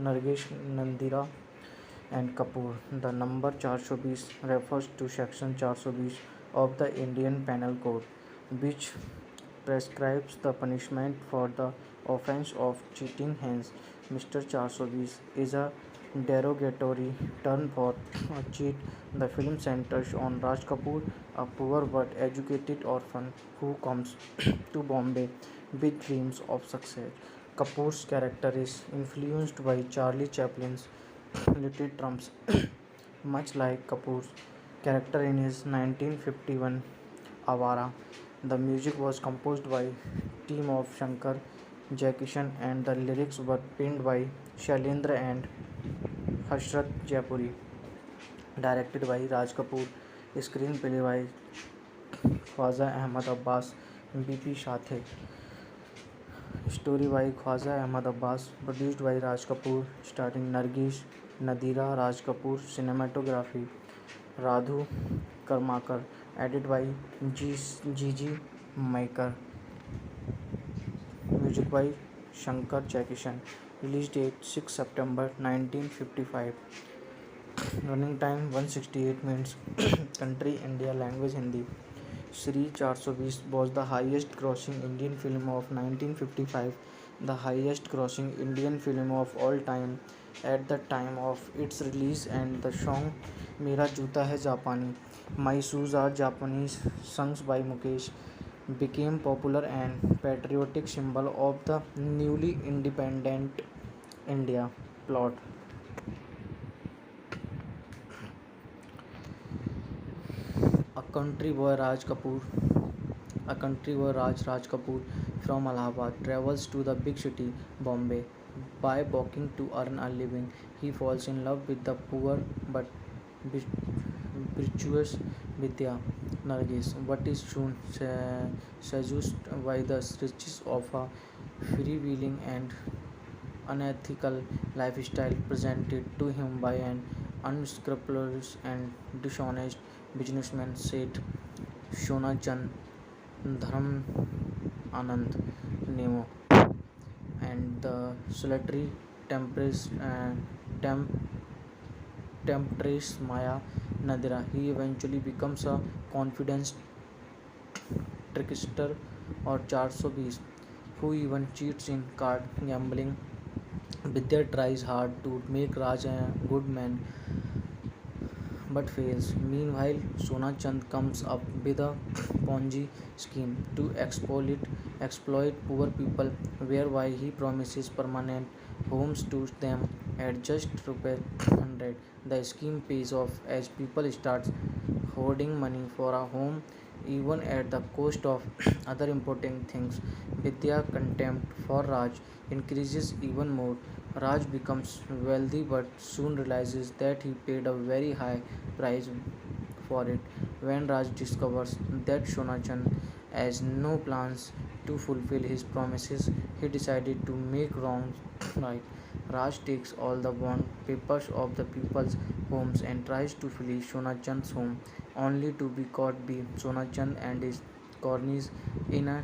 S1: Nargesh Nandira and Kapoor. The number 420 refers to Section 420 of the Indian Penal Code, which prescribes the punishment for the offence of cheating. Hence, Mr. 420 is a derogatory term for a cheat. The film centers on Raj Kapoor, a poor but educated orphan who comes to Bombay with dreams of success. Kapoor's character is influenced by Charlie Chaplin's Little Trumps, much like Kapoor's character in his 1951 Avara. The music was composed by team of Shankar Jaikishan and the lyrics were penned by Shailendra and Hashrat Jaipuri. Directed by Raj Kapoor, screenplay by Khwaja Ahmad Abbas, BP Shathe. Story by Khwaja Ahmad Abbas, produced by Raj Kapoor, starring Nargesh Nadira, Raj Kapoor. Cinematography Radhu Karmakar, edited by Gigi Maikar. Music by Shankar Jaikishan. Release date 6 September 1955. Running time 168 minutes. Country India. Language Hindi. Shri 420 was the highest grossing Indian film of 1955, the highest grossing Indian film of all time at the time of its release, and the song Mera Juta Hai Japani, My Shoes Are Japanese, sung by Mukesh, became popular and patriotic symbol of the newly independent India. Plot. A country boy Raj Kapoor A country boy Raj Kapoor from Allahabad travels to the big city Bombay by walking to earn a living. He falls in love with the poor but virtuous Vidya Nargis, but is soon seduced by the riches of a freewheeling and unethical lifestyle presented to him by an unscrupulous and dishonest businessman, said Shona Chand Dharam Anand Nemo, and the solitary temp- temptress Maya Nadira. He eventually becomes a confident trickster or 420 who even cheats in card gambling. Vidya tries hard to make Raj a good man but fails. Meanwhile, Sona Chand comes up with a Ponzi scheme to exploit poor people, whereby he promises permanent homes to them at just ₹100. The scheme pays off as people start hoarding money for a home, even at the cost of other important things. Vidya contempt for Raj increases even more. Raj becomes wealthy but soon realizes that he paid a very high price for it. When Raj discovers that Shonachan has no plans to fulfill his promises, he decided to make wrongs right. Raj takes all the bond papers of the people's homes and tries to flee Shonachand's home, only to be caught by Shonachand and his cronies in a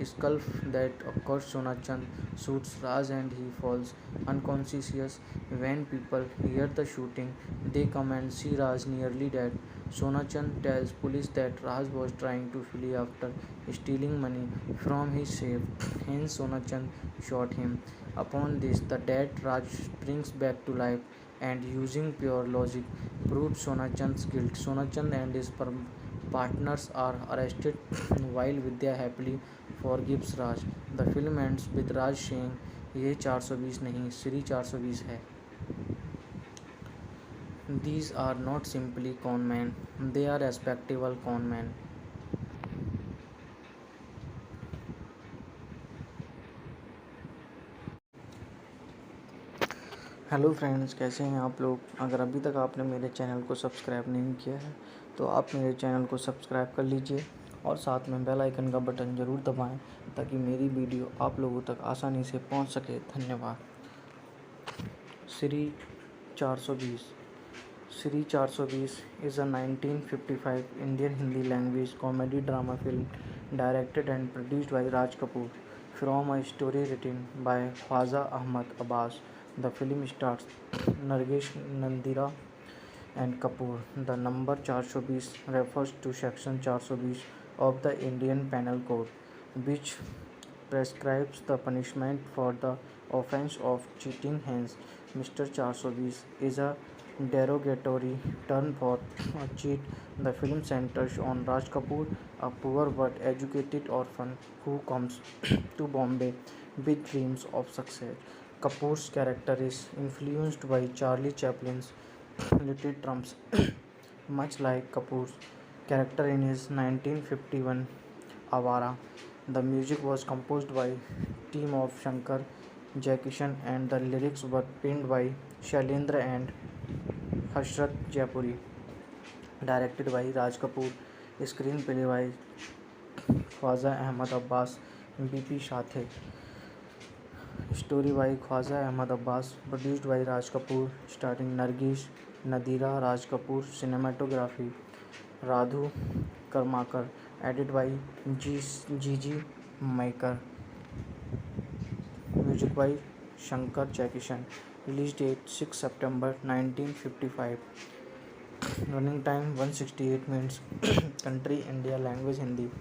S1: scuffle that occurs. Shonachand shoots Raj and he falls unconscious. When people hear the shooting, they come and see Raj nearly dead. Sonachand tells police that Raj was trying to flee after stealing money from his safe. Hence, Sonachand shot him. Upon this, the dead Raj springs back to life and, using pure logic, proves Sonachand's guilt. Sonachand and his partners are arrested while Vidya happily forgives Raj. The film ends with Raj saying, "ये 420 नहीं, श्री 420 है." These are not simply conmen, they are respectable conmen. Hello friends, कैसे हैं आप लोग। अगर अभी तक आपने मेरे चैनल को सब्सक्राइब नहीं किया है तो आप मेरे चैनल को सब्सक्राइब कर लीजिए और साथ में बेल आइकन का बटन ज़रूर दबाएं ताकि मेरी वीडियो आप लोगों तक आसानी से पहुंच सके। धन्यवाद। Shri 420 Shri 420 is a 1955 Indian Hindi language comedy drama film directed and produced by Raj Kapoor from a story written by Khwaja Ahmad Abbas. The film stars Nargesh Nandira and Kapoor. The number 420 refers to Section 420 of the Indian Penal Code, which prescribes the punishment for the offence of cheating. Hence, Mr. 420 is a derogatory term for a cheat. The film centers on Raj Kapoor, a poor but educated orphan who comes to Bombay with dreams of success. Kapoor's character is influenced by Charlie Chaplin's Little Trumps, much like Kapoor's character in his 1951 Avara. The music was composed by team of Shankar Jaikishan and the lyrics were penned by Shailendra and Hashrat Jaipuri. Directed by Raj Kapoor, screenplay by Khwaja Ahmad Abbas, BP Shathe. Story by Khwaja Ahmad Abbas, produced by Raj Kapoor, starring Nargesh Nadira, Raj Kapoor. Cinematography Radhu Karmakar, edited by Gigi Maikar. Music by Shankar Jaikishan. Release date 6 September 1955. Running time 168 minutes. Country India. Language Hindi.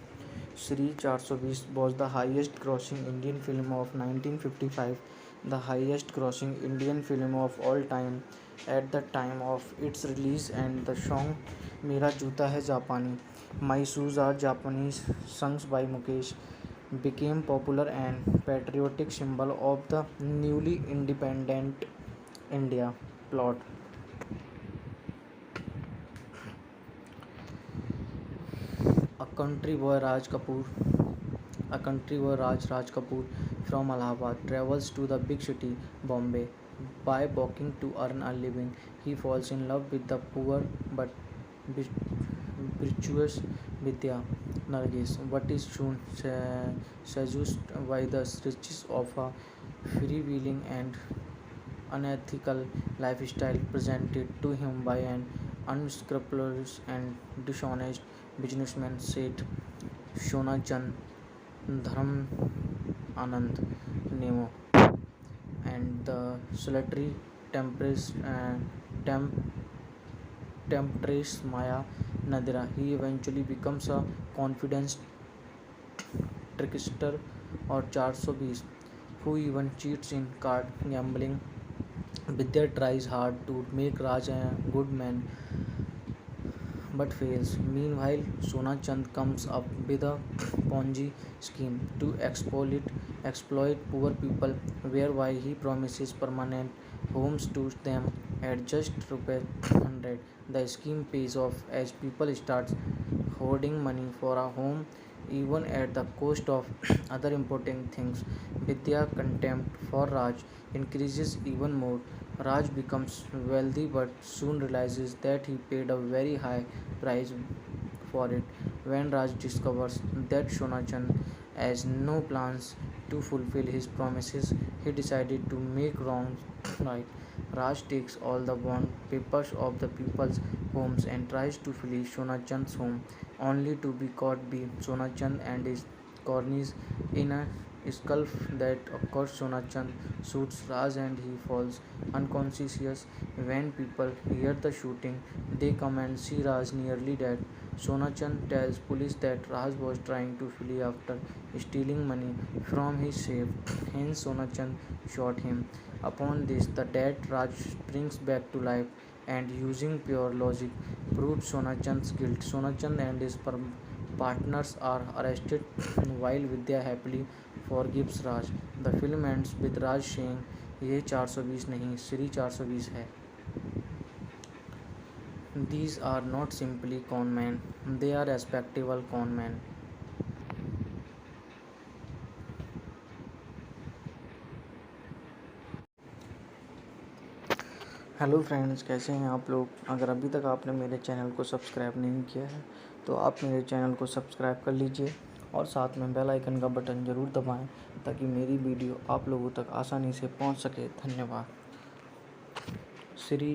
S1: Shri 420 was the highest grossing Indian film of 1955, the highest grossing Indian film of all time at the time of its release, and the song Mera Joota Hai Japani, My Shoes Are Japanese, sung by Mukesh, became popular and patriotic symbol of the newly independent India. Plot. A country boy Raj Kapoor from Allahabad travels to the big city Bombay by walking to earn a living. He falls in love with the poor but virtuous Vidya Nargis, but is soon seduced by the riches of a freewheeling and unethical lifestyle presented to him by an unscrupulous and dishonest businessman, Seth Shona Chand Dharam Anand Nemo, and the solitary temptress, temp- temptress Maya Nadira. He eventually becomes a confident trickster or 420 who even cheats in card gambling. Vidya tries hard to make Raj a good man but fails. Meanwhile, Sona Chand comes up with a Ponzi scheme to exploit poor people, whereby he promises permanent homes to them at just rupees 100. The scheme pays off as people start hoarding money for a home even at the cost of other important things. Vidya contempt for Raj increases even more. Raj becomes wealthy but soon realizes that he paid a very high price for it. When Raj discovers that Shonachan has no plans to fulfill his promises, he decided to make wrongs right. Raj takes all the bond papers of the people's homes and tries to flee Shonachand's home, only to be caught by Shonachand and his cronies in a scuffle that occurs. Shonachand shoots Raj and he falls unconscious. When people hear the shooting, they come and see Raj nearly dead. Sonachand tells police that Raj was trying to flee after stealing money from his safe. Hence, Sonachand shot him. Upon this, the dead Raj springs back to life and, using pure logic, proves Sonachand's guilt. Sonachand and his partners are arrested while Vidya happily forgives Raj. The film ends with Raj saying, "ये 420 नहीं, श्री 420 है." These are not simply conmen, they are respectable conmen. Hello friends, कैसे हैं आप लोग। अगर अभी तक आपने मेरे चैनल को सब्सक्राइब नहीं किया है तो आप मेरे चैनल को सब्सक्राइब कर लीजिए और साथ में बेल आइकन का बटन ज़रूर दबाएं ताकि मेरी वीडियो आप लोगों तक आसानी से पहुंच सके। धन्यवाद। Shri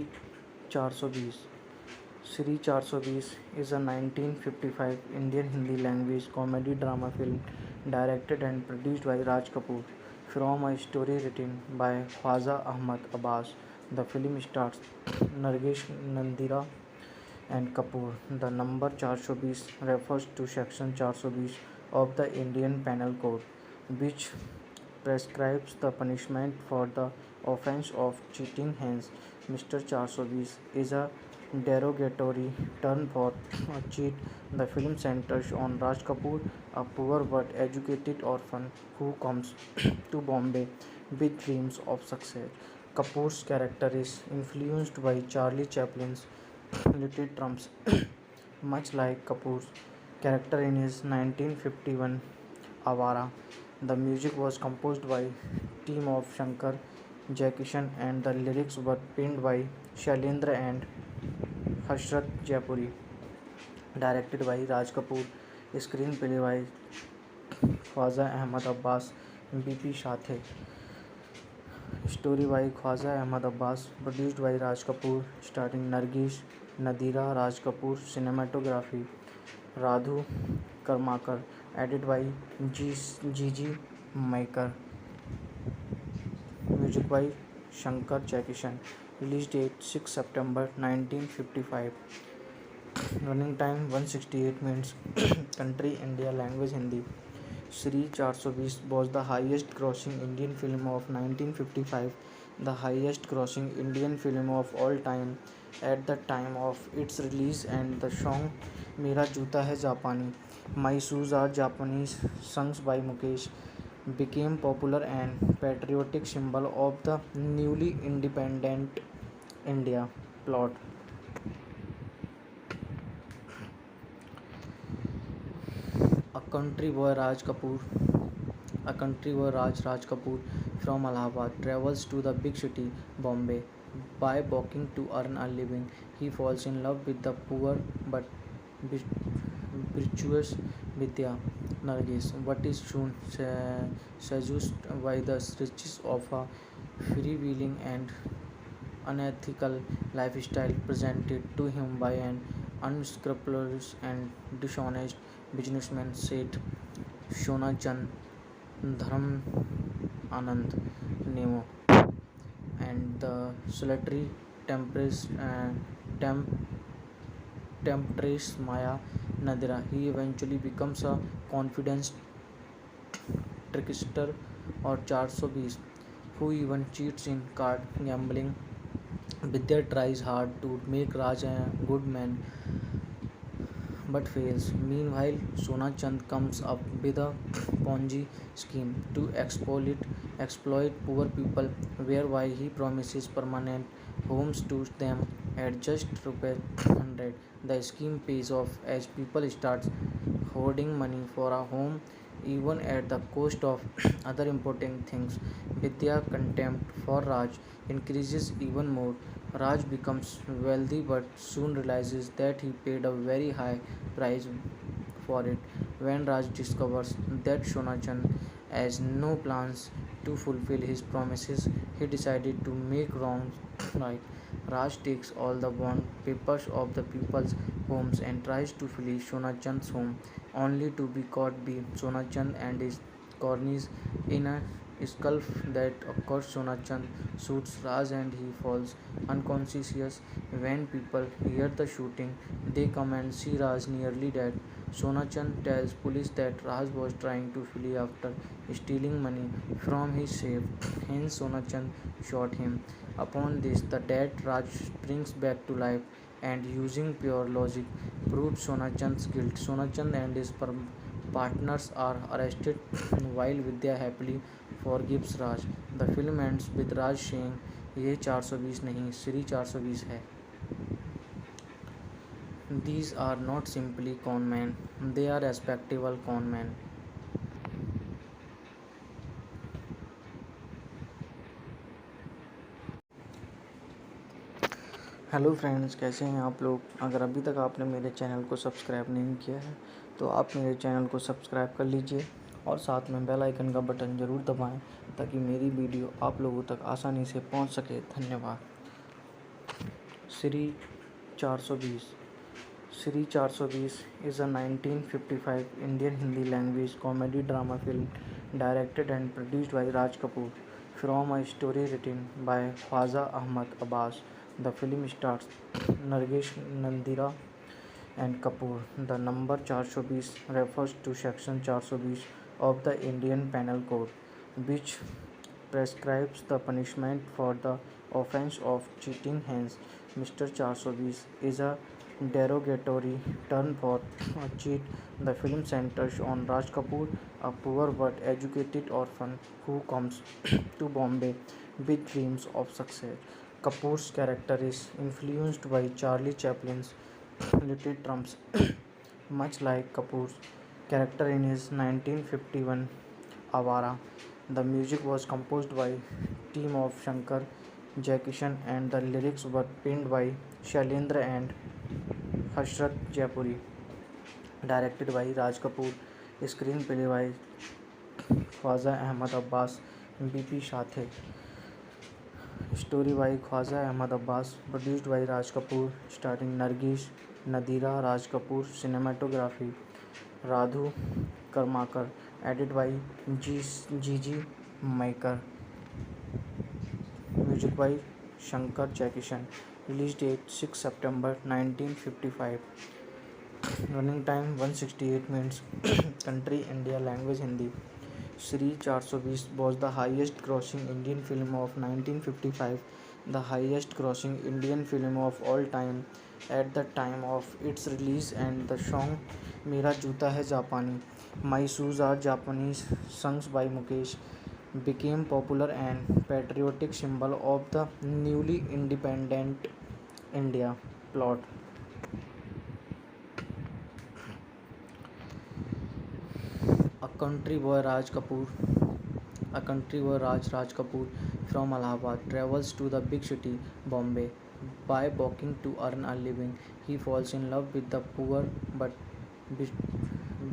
S1: 420 Shri 420 is a 1955 Indian Hindi language comedy drama film directed and produced by Raj Kapoor from a story written by Khwaja Ahmad Abbas. The film stars Nargesh Nandira and Kapoor. The number 420 refers to Section 420 of the Indian Penal Code, which prescribes the punishment for the offence of cheating. Hence, Mr. 420 is a derogatory term for a cheat. The film centers on Raj Kapoor, a poor but educated orphan who comes to Bombay with dreams of success. Kapoor's character is influenced by Charlie Chaplin's Little Trumps, much like Kapoor's character in his 1951 Avara. The music was composed by team of Shankar Jaikishan and the lyrics were penned by Shailendra and Hashrat Jaipuri. Directed by Raj Kapoor, screenplay by Khwaja Ahmad Abbas, BP Shathe. Story by Khwaja Ahmad Abbas, produced by Raj Kapoor, starring Nargesh Nadira, Raj Kapoor. Cinematography Radhu Karmakar, edited by Gigi Maikar. Music by Shankar Jaikishan. Release date 6 September 1955. Running time 168 minutes. Country India. Language Hindi. Shri 420 was the highest grossing Indian film of 1955, the highest grossing Indian film of all time at the time of its release, and the song Mera Joota Hai Japani, My Shoes Are Japanese, sung by Mukesh, became popular and patriotic symbol of the newly independent India. Plot. A country boy Raj Kapoor from Allahabad travels to the big city Bombay by walking to earn a living. He falls in love with the poor but virtuous Vidya Nargis, but is soon seduced by the riches of a freewheeling and unethical lifestyle presented to him by an unscrupulous and dishonest businessman, Seth Shona Chand Dharam Anand Nemo, and the solitary temptress, temp- temptress Maya Nadira. He eventually becomes a confident trickster or 420 who even cheats in card gambling. Vidya tries hard to make Raj a good man but fails. Meanwhile, Sona Chand comes up with a Ponzi scheme to exploit poor people, whereby he promises permanent homes to them at just rupees 100. The scheme pays off as people start hoarding money for a home even at the cost of other important things. Vidya contempt for Raj increases even more. Raj becomes wealthy but soon realizes that he paid a very high price for it. When Raj discovers that Shonachan has no plans to fulfill his promises, he decided to make wrongs right. Raj takes all the bond papers of the people's homes and tries to flee Shonachand's home, only to be caught by Shonachand and his cronies in a scuffle that occurs. Shonachand shoots Raj and he falls unconscious. When people hear the shooting, they come and see Raj nearly dead. Shonachand tells police that Raj was trying to flee after stealing money from his safe. Hence, Shonachand shot him. Upon this, the dead Raj springs back to life and, using pure logic, proves Shonachand's guilt. Shonachand and his partners are arrested while Vidya happily forgives Raj. The film ends with Raj saying, "ये 420 नहीं, श्री 420 है." These are not simply con men; they are respectable con men. Hello friends, कैसे हैं आप लोग। अगर अभी तक आपने मेरे चैनल को सब्सक्राइब नहीं किया है तो आप मेरे चैनल को सब्सक्राइब कर लीजिए और साथ में बेल आइकन का बटन ज़रूर दबाएं ताकि मेरी वीडियो आप लोगों तक आसानी से पहुंच सके। धन्यवाद। Shri 420। Shri 420 is a 1955 Indian Hindi language comedy drama film directed and produced by Raj Kapoor from a story written by Khwaja Ahmad Abbas. The film stars Nargesh Nandira and Kapoor. The number 420 refers to Section 420 of the Indian Penal Code, which prescribes the punishment for the offence of cheating. Hence, Mr. 420 is a derogatory term for a cheat. The film centers on Raj Kapoor, a poor but educated orphan who comes to Bombay with dreams of success. Kapoor's character is influenced by Charlie Chaplin's Little Trumps, much like Kapoor's character in his 1951 Avara. The music was composed by team of Shankar Jaikishan and the lyrics were penned by Shailendra and Hashrat Jaipuri. Directed by Raj Kapoor, screenplay by Khwaja Ahmad Abbas, BP Shathe. Story by Khwaja Ahmad Abbas, produced by Raj Kapoor, starring Nargesh Nadira, Raj Kapoor. Cinematography Radhu Karmakar, edited by Gigi Maikar. Music by Shankar Jaikishan. Release date 6 September 1955. Running time 168 minutes. Country India. Language Hindi. Shri 420 was the highest grossing Indian film of 1955, the highest grossing Indian film of all time at the time of its release, and the song Mera Joota Hai Japani, My Shoes Are Japanese, sung by Mukesh, became popular and patriotic symbol of the newly independent India. Plot. A country boy Raj Kapoor A country boy Raj Kapoor from Allahabad travels to the big city Bombay by walking to earn a living. He falls in love with the poor but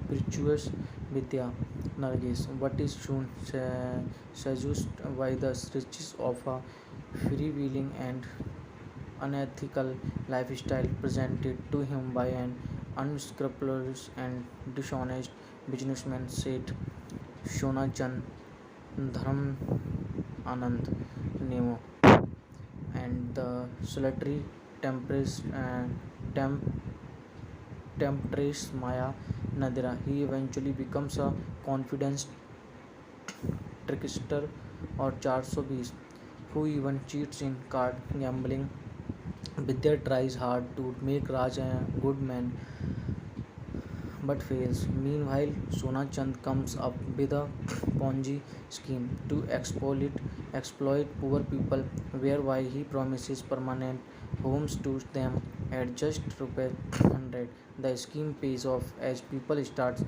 S1: virtuous Vidya Nargis, but is soon seduced by the riches of a freewheeling and unethical lifestyle presented to him by an unscrupulous and dishonest businessman, said Shona Chand Dharam Anand Nemo, and the solitary temp- temptress Maya Nadira. He eventually becomes a confident trickster or 420 who even cheats in card gambling. Vidya tries hard to make Raj a good man but fails. Meanwhile, Sona Chand comes up with a Ponzi scheme to exploit poor people, whereby he promises permanent homes to them at just rupees 100. The scheme pays off as people start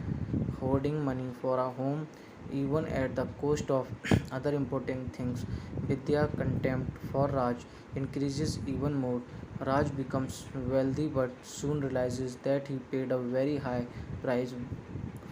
S1: hoarding money for a home even at the cost of other important things. Vidya contempt for Raj increases even more. Raj becomes wealthy but soon realizes that he paid a very high price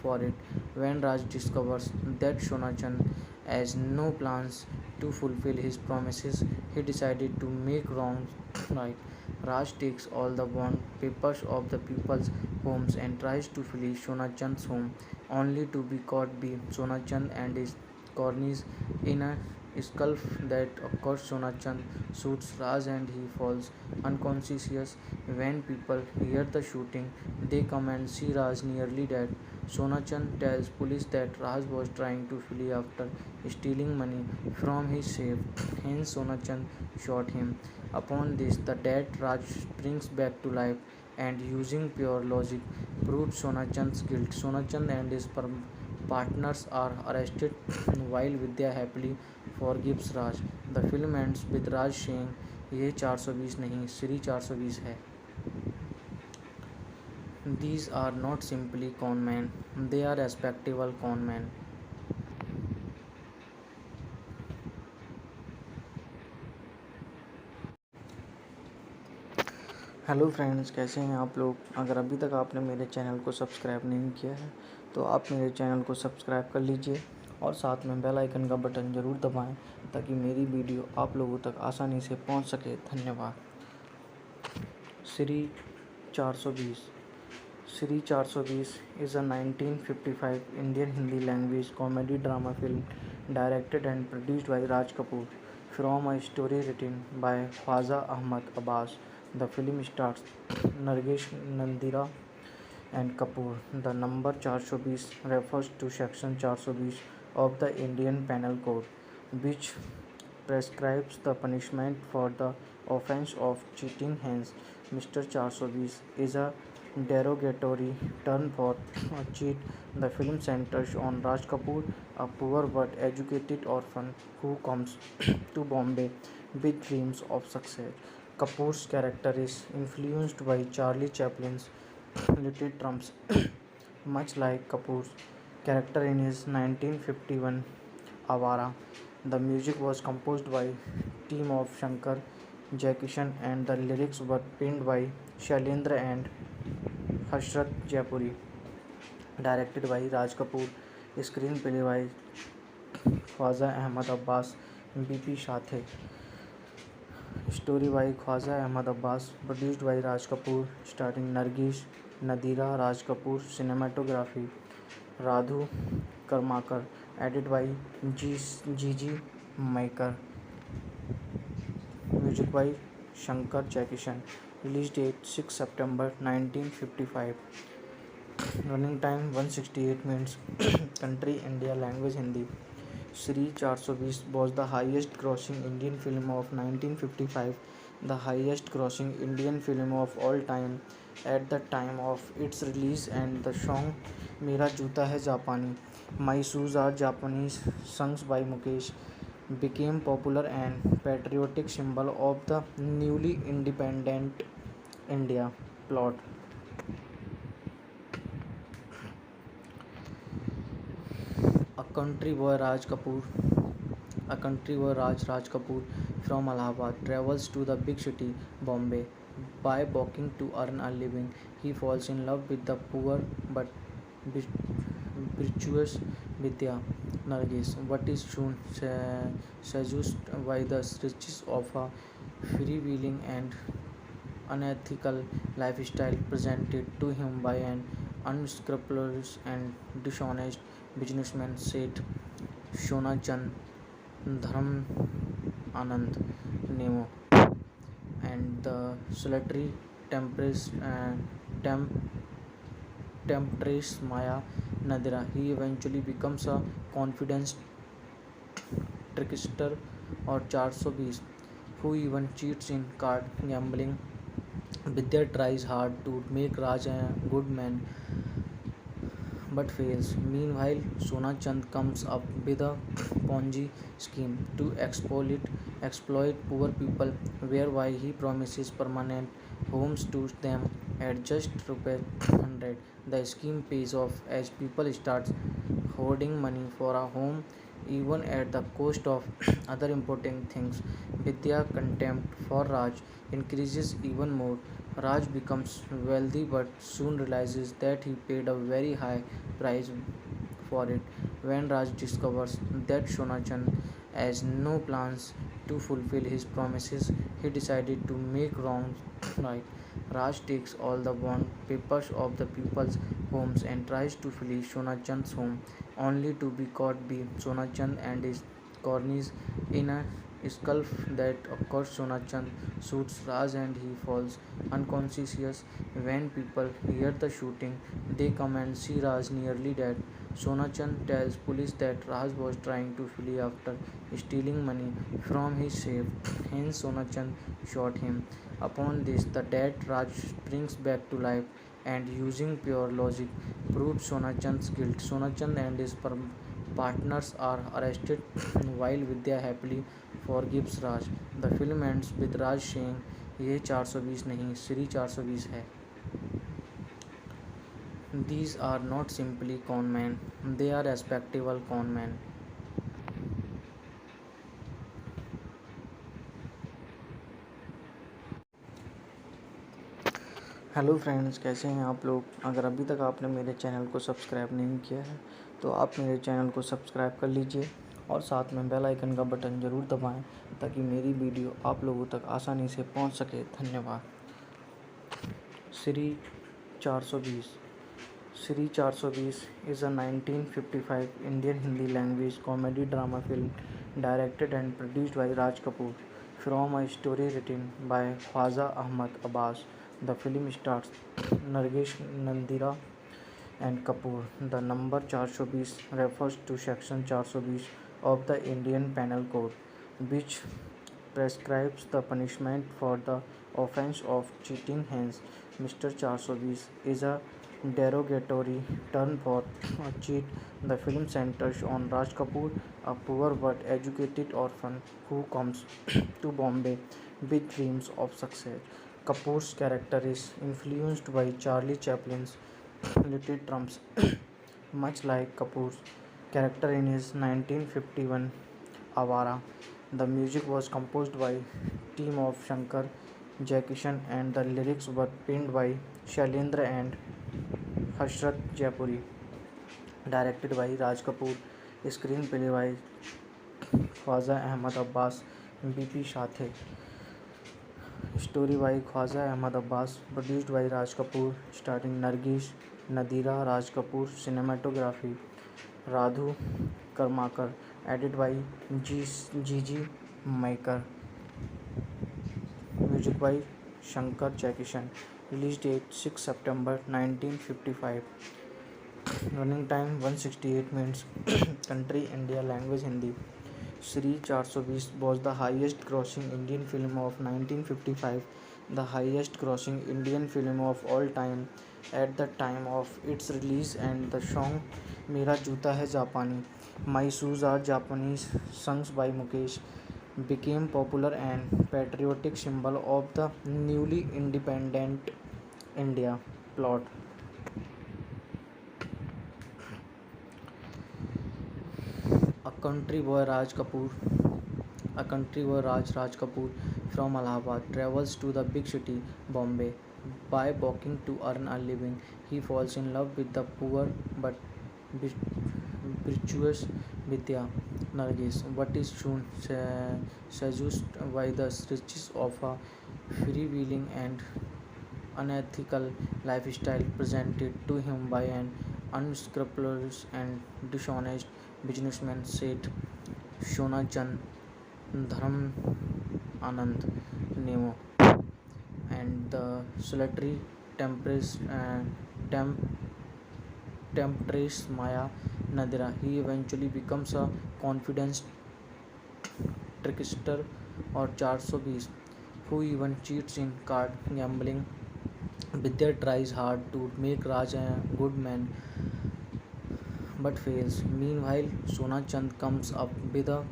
S1: for it. When Raj discovers that Shonachan has no plans to fulfill his promises, he decided to make wrongs right. Raj takes all the bond papers of the people's homes and tries to flee Shonachand's home, only to be caught by Shonachand and his cronies in a scuffle that occurs. Shonachand shoots Raj and he falls unconscious. When people hear the shooting, they come and see Raj nearly dead. Shonachand tells police that Raj was trying to flee after stealing money from his safe. Hence, Shonachand shot him. Upon this, the dead Raj springs back to life and, using pure logic, proves Shonachand's guilt. Shonachand and his partners are arrested while Vidya happily forgives Raj. The film ends with Raj saying, "ये 420 नहीं, श्री 420 है." These are not simply con men, they are respectable con men. Hello friends, कैसे हैं आप लोग। अगर अभी तक आपने मेरे चैनल को सब्सक्राइब नहीं किया है तो आप मेरे चैनल को सब्सक्राइब कर लीजिए और साथ में बेल आइकन का बटन ज़रूर दबाएं ताकि मेरी वीडियो आप लोगों तक आसानी से पहुंच सके। धन्यवाद। Shri 420 Shri 420 is a 1955 Indian Hindi language comedy drama film directed and produced by Raj Kapoor from a story written by Khwaja Ahmad Abbas. The film stars Nargesh Nandira and Kapoor. The number 420 refers to Section 420 of the Indian Penal Code, which prescribes the punishment for the offence of cheating. Hence, Mr. 420 is a derogatory term for a cheat. The film centers on Raj Kapoor, a poor but educated orphan who comes to Bombay with dreams of success. Kapoor's character is influenced by Charlie Chaplin's Little Trumps, much like Kapoor's character in his 1951 Avara. The music was composed by team of Shankar Jaikishan and the lyrics were penned by Shailendra and Hashrat Jaipuri. Directed by Raj Kapoor, screenplay by Khwaja Ahmad Abbas, BP Shathe. Story by Khwaja Ahmad Abbas, produced by Raj Kapoor, starring Nargesh Nadira, Raj Kapoor. Cinematography Radhu Karmakar, edited by Gigi Maikar. Music by Shankar Jaikishan. Release date 6 September 1955. Running time 168 minutes. Country India. Language Hindi. Shri 420 was the highest grossing Indian film of 1955, the highest grossing Indian film of all time at the time of its release, and the song Mera Joota Hai Japani, My Shoes Are Japanese, sung by Mukesh, became popular and patriotic symbol of the newly independent India. Plot. A country boy Raj Kapoor A country boy Raj Kapoor from Allahabad travels to the big city Bombay by walking to earn a living. He falls in love with the poor but virtuous Vidya Nargis, but is soon seduced by the riches of a freewheeling and unethical lifestyle presented to him by an unscrupulous and dishonest businessman, Seth Shona Chand Dharam Anand Nemo, and the solitary temp- temptress Maya Nadira. He eventually becomes a confident trickster or 420 who even cheats in card gambling. Vidya tries hard to make Raj a good man but fails. Meanwhile, Sona Chand comes up with a Ponzi scheme to exploit poor people, whereby he promises permanent homes to them at just ₹100. The scheme pays off as people start hoarding money for a home, even at the cost of other important things. Vidya contempt for Raj increases even more. Raj becomes wealthy but soon realizes that he paid a very high price for it. When Raj discovers that Shonachan has no plans to fulfill his promises, he decided to make wrongs right. Raj takes all the bond papers of the people's homes and tries to flee Shonachand's home, only to be caught by Shonachand and his cronies in a scuffle that occurs. Shonachand shoots Raj and he falls unconscious. When people hear the shooting, they come and see Raj nearly dead. Shonachand tells police that Raj was trying to flee after stealing money from his safe. Hence, Shonachand shot him. Upon this, the dead Raj springs back to life and, using pure logic, proves Shonachand's guilt. Shonachand and his partners are arrested while Vidya happily forgives Raj. The film ends with Raj saying, "ये 420 नहीं, श्री 420 है." These are not simply con men, they are respectable con men. Hello friends, कैसे हैं आप लोग। अगर अभी तक आपने मेरे चैनल को सब्सक्राइब नहीं किया है तो आप मेरे चैनल को सब्सक्राइब कर लीजिए और साथ में बेल आइकन का बटन ज़रूर दबाएं ताकि मेरी वीडियो आप लोगों तक आसानी से पहुंच सके। धन्यवाद। Shri 420 Shri 420 is a 1955 Indian Hindi language comedy drama film directed and produced by Raj Kapoor from a story written by Khwaja Ahmad Abbas. The film stars Nargesh Nandira and Kapoor. The number 420 refers to Section 420 of the Indian Penal Code, which prescribes the punishment for the offence of cheating. Hence, Mr. 420 is a derogatory term for a cheat. The film centers on Raj Kapoor, a poor but educated orphan who comes to Bombay with dreams of success. Kapoor's character is influenced by Charlie Chaplin's Little Trumps, much like Kapoor's character in his 1951 Avara. The music was composed by team of Shankar Jaikishan and the lyrics were penned by Shailendra and Hashrat Jaipuri. Directed by Raj Kapoor, screenplay by Khwaja Ahmad Abbas, BP Shathe. Story by Khwaja Ahmad Abbas, produced by Raj Kapoor, starring Nargesh Nadira, Raj Kapoor. Cinematography Radhu Karmakar, edited by Gigi Maikar. Music by Shankar Jaikishan. Release date 6 September 1955. Running time 168 minutes. Country India. Language Hindi. Shri 420 was the highest grossing Indian film of 1955, the highest grossing Indian film of all time at the time of its release, and the song Mera Juta Hai Japani, My Shoes Are Japanese, sung by Mukesh, became popular and patriotic symbol of the newly independent India. Plot. A country boy Raj Kapoor A country boy Raj Kapoor from Allahabad travels to the big city Bombay by walking to earn a living. He falls in love with the poor but virtuous Vidya Nargis, but is soon seduced by the riches of a freewheeling and unethical lifestyle presented to him by an unscrupulous and dishonest businessman, Seth Shona Chand Dharam Anand Nemo, and the solitary temp- temptress Maya Nadira. He eventually becomes a confident trickster or 420 who even cheats in card gambling. Vidya tries hard to make Raj a good man but fails. Meanwhile, Sona Chand comes up with a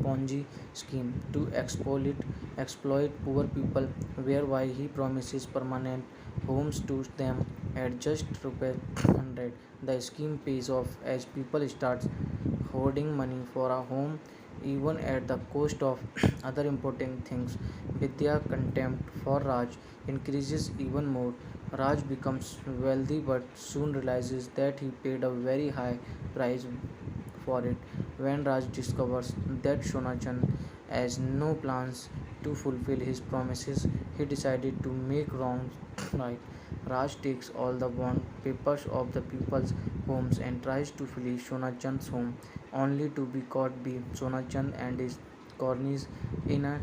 S1: Ponzi scheme to exploit poor people, whereby he promises permanent homes to them at just ₹100. The scheme pays off as people start hoarding money for a home, even at the cost of other important things. Vidya contempt for Raj increases even more. Raj becomes wealthy but soon realizes that he paid a very high price for it. When Raj discovers that Shonachan has no plans to fulfill his promises, he decided to make wrongs right. Raj takes all the bond papers of the people's homes and tries to flee Shonachand's home, only to be caught by Shonachand and his cronies in a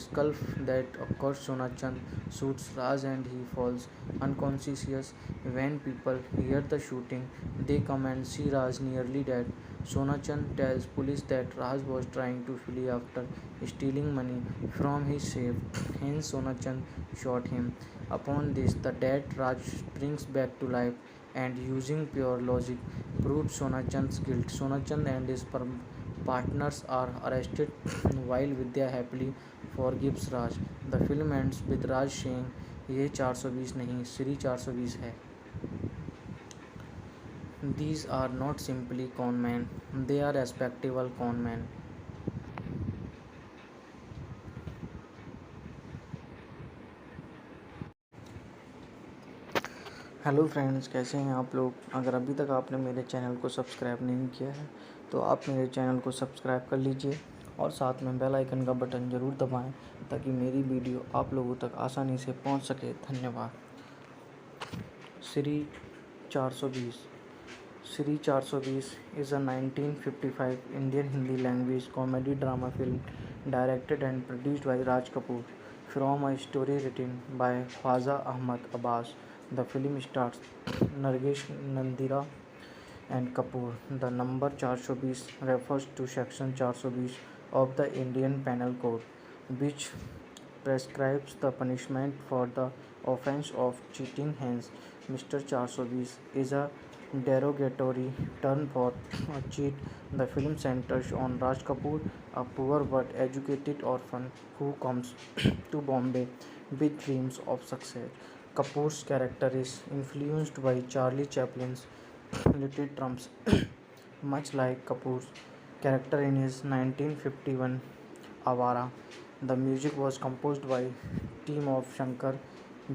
S1: scuffle that occurs. Shonachand shoots Raj and he falls unconscious. When people hear the shooting, they come and see Raj nearly dead. Sonachan tells police that Raj was trying to flee after stealing money from his safe. Hence, Sonachan shot him. Upon this, the dead Raj springs back to life and, using pure logic, proves Sonachan's guilt. Sonachan and his partners are arrested while Vidya happily forgives Raj. The film ends with Raj saying, "ये 420 नहीं, श्री 420 है." These are not simply conmen, they are respectable conmen. Hello friends, कैसे हैं आप लोग। अगर अभी तक आपने मेरे चैनल को सब्सक्राइब नहीं किया है तो आप मेरे चैनल को सब्सक्राइब कर लीजिए और साथ में बेल आइकन का बटन ज़रूर दबाएं ताकि मेरी वीडियो आप लोगों तक आसानी से पहुंच सके। धन्यवाद। Shri 420 Shri 420 is a 1955 Indian Hindi language comedy drama film directed and produced by Raj Kapoor from a story written by Khwaja Ahmad Abbas. The film stars Nargesh Nandira and Kapoor. The number 420 refers to Section 420 of the Indian Penal Code, which prescribes the punishment for the offence of cheating. Hence, Mr. 420 is a derogatory term for a cheat. The film centers on Raj Kapoor, a poor but educated orphan who comes to Bombay with dreams of success. Kapoor's character is influenced by Charlie Chaplin's Little Trumps, much like Kapoor's character in his 1951 Avara. The music was composed by team of Shankar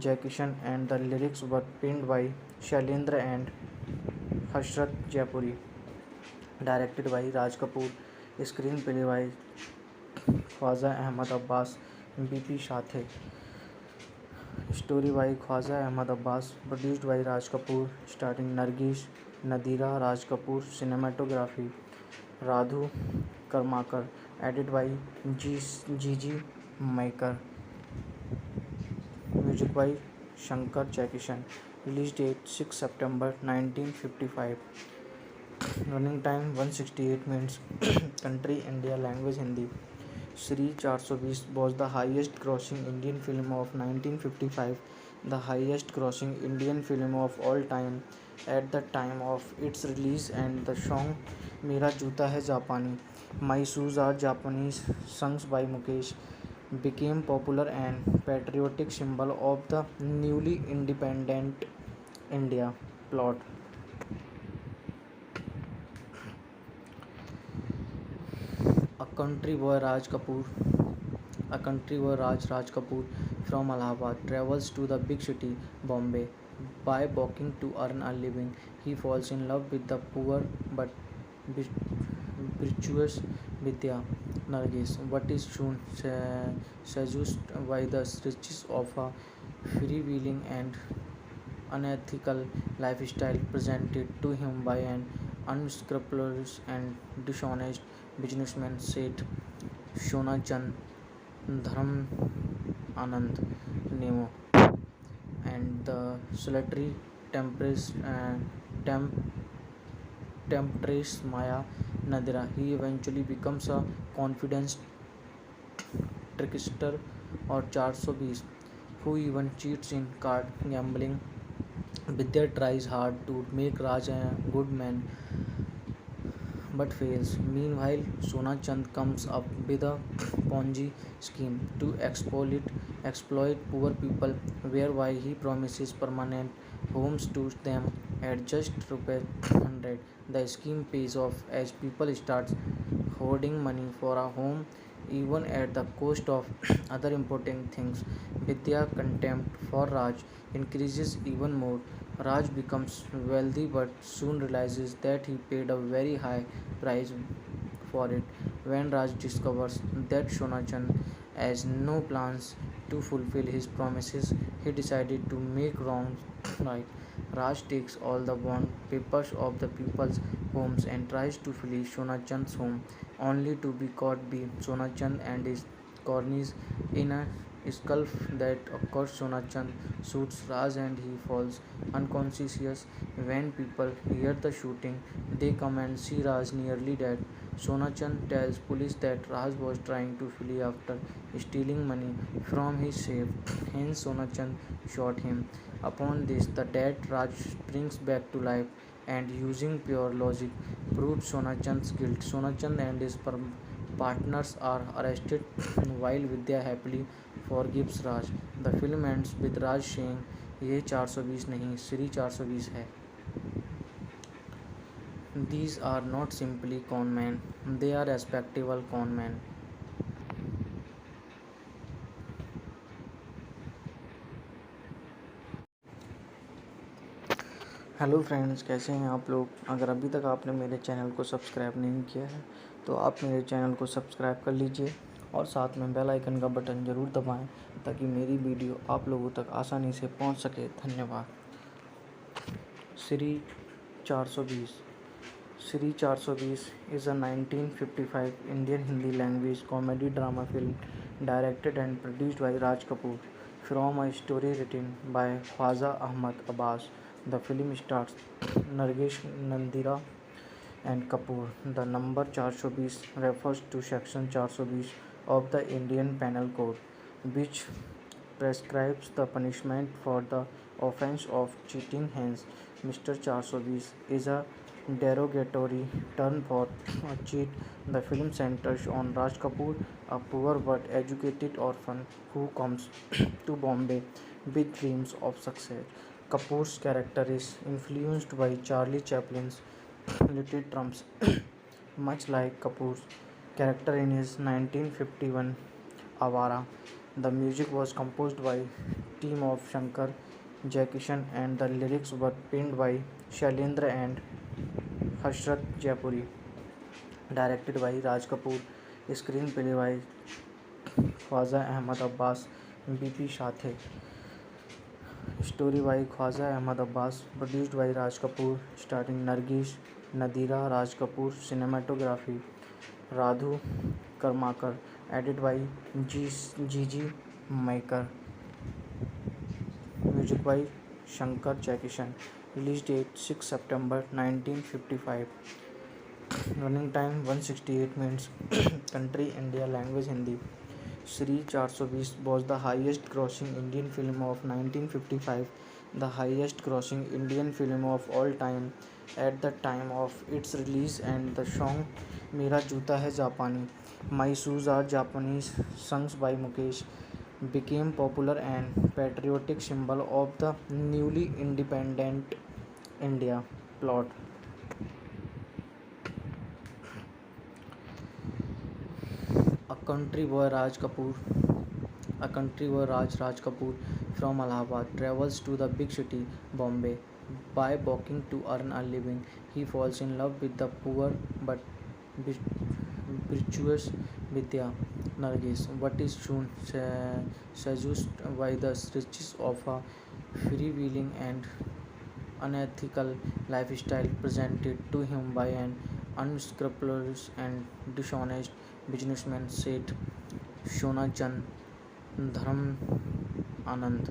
S1: Jaikishan and the lyrics were penned by Shailendra and Hashrat Jaipuri. Directed by Raj Kapoor, screenplay by Khwaja Ahmad Abbas, BP Shathe. Story by Khwaja Ahmad Abbas, produced by Raj Kapoor, starring Nargesh Nadira, Raj Kapoor. Cinematography Radhu Karmakar, edited by Gigi Maikar. Music by Shankar Jaikishan. Release date 6 September 1955. Running time 168 minutes. Country India. Language Hindi. Shri 420 was the highest grossing Indian film of 1955, the highest grossing Indian film of all time at the time of its release, and the song Mera Joota Hai Japani, My Shoes Are Japanese, sung by Mukesh, became popular and patriotic symbol of the newly independent India. Plot. A country boy Raj Kapoor from Allahabad travels to the big city Bombay by walking to earn a living. He falls in love with the poor but virtuous Vidya Nargis, but is soon seduced by the riches of a freewheeling and unethical lifestyle presented to him by an unscrupulous and dishonest businessman, Seth Shona Chand Dharam Anand Nemo, and the solitary temp- temptress Maya Nadira. He eventually becomes a confident trickster or 420 who even cheats in card gambling. Vidya tries hard to make Raj a good man but fails. Meanwhile, Sona Chand comes up with a Ponzi scheme to exploit poor people, whereby he promises permanent homes to them at just rupees 100. The scheme pays off as people start hoarding money for a home even at the cost of other important things. Vidya contempt for Raj increases even more. Raj becomes wealthy but soon realizes that he paid a very high price for it. When Raj discovers that Shonachan has no plans to fulfill his promises, he decided to make wrongs right. Raj takes all the bond papers of the people's homes and tries to flee Shonachand's home, only to be caught by Shonachand and his cronies in a scuffle that occurs. Shonachand shoots Raj and he falls unconscious. When people hear the shooting, they come and see Raj nearly dead. Sonachand tells police that Raj was trying to flee after stealing money from his safe. Hence, Sonachand shot him. Upon this, the dead Raj springs back to life and, using pure logic, proves Sonachand's guilt. Sonachand and his partners are arrested while Vidya happily forgives Raj. The film ends with Raj saying, "ये 420 नहीं, श्री 420 है." These are not simply conmen, they are respectable conmen. Hello friends, कैसे हैं आप लोग। अगर अभी तक आपने मेरे चैनल को सब्सक्राइब नहीं किया है तो आप मेरे चैनल को सब्सक्राइब कर लीजिए और साथ में बेल आइकन का बटन ज़रूर दबाएं ताकि मेरी वीडियो आप लोगों तक आसानी से पहुंच सके। धन्यवाद। Shri 420 Shri 420 is a 1955 Indian Hindi language comedy drama film directed and produced by Raj Kapoor from a story written by Khwaja Ahmad Abbas. The film stars Nargesh Nandira and Kapoor. The number 420 refers to Section 420 of the Indian Penal Code, which prescribes the punishment for the offence of cheating. Hence, Mr. 420 is a derogatory term for a cheat. The film centers on Raj Kapoor, a poor but educated orphan who comes to Bombay with dreams of success. Kapoor's character is influenced by Charlie Chaplin's Little Trumps, much like Kapoor's character in his 1951 Avara. The music was composed by team of Shankar Jaikishan and the lyrics were penned by Shailendra and Hashrat Jaipuri. Directed by Raj Kapoor, screenplay by Khwaja Ahmad Abbas, BP Shathe. Story by Khwaja Ahmad Abbas, produced by Raj Kapoor, starring Nargesh Nadira, Raj Kapoor. Cinematography Radhu Karmakar, edited by Gigi Maikar. Music by Shankar Jaikishan. Release date 6 September 1955. Running time 168 minutes. Country India. Language Hindi. Shri 420 was the highest grossing Indian film of 1955, the highest grossing Indian film of all time at the time of its release, and the song Mera Joota Hai Japani, My Shoes Are Japanese, sung by Mukesh, became popular and patriotic symbol of the newly independent India. Plot. A country boy Raj Kapoor from Allahabad travels to the big city Bombay by walking to earn a living. He falls in love with the poor but virtuous Vidya Nargis, but is soon seduced by the riches of a freewheeling and unethical lifestyle presented to him by an unscrupulous and dishonest businessman, Seth Shona Chand Dharam Anand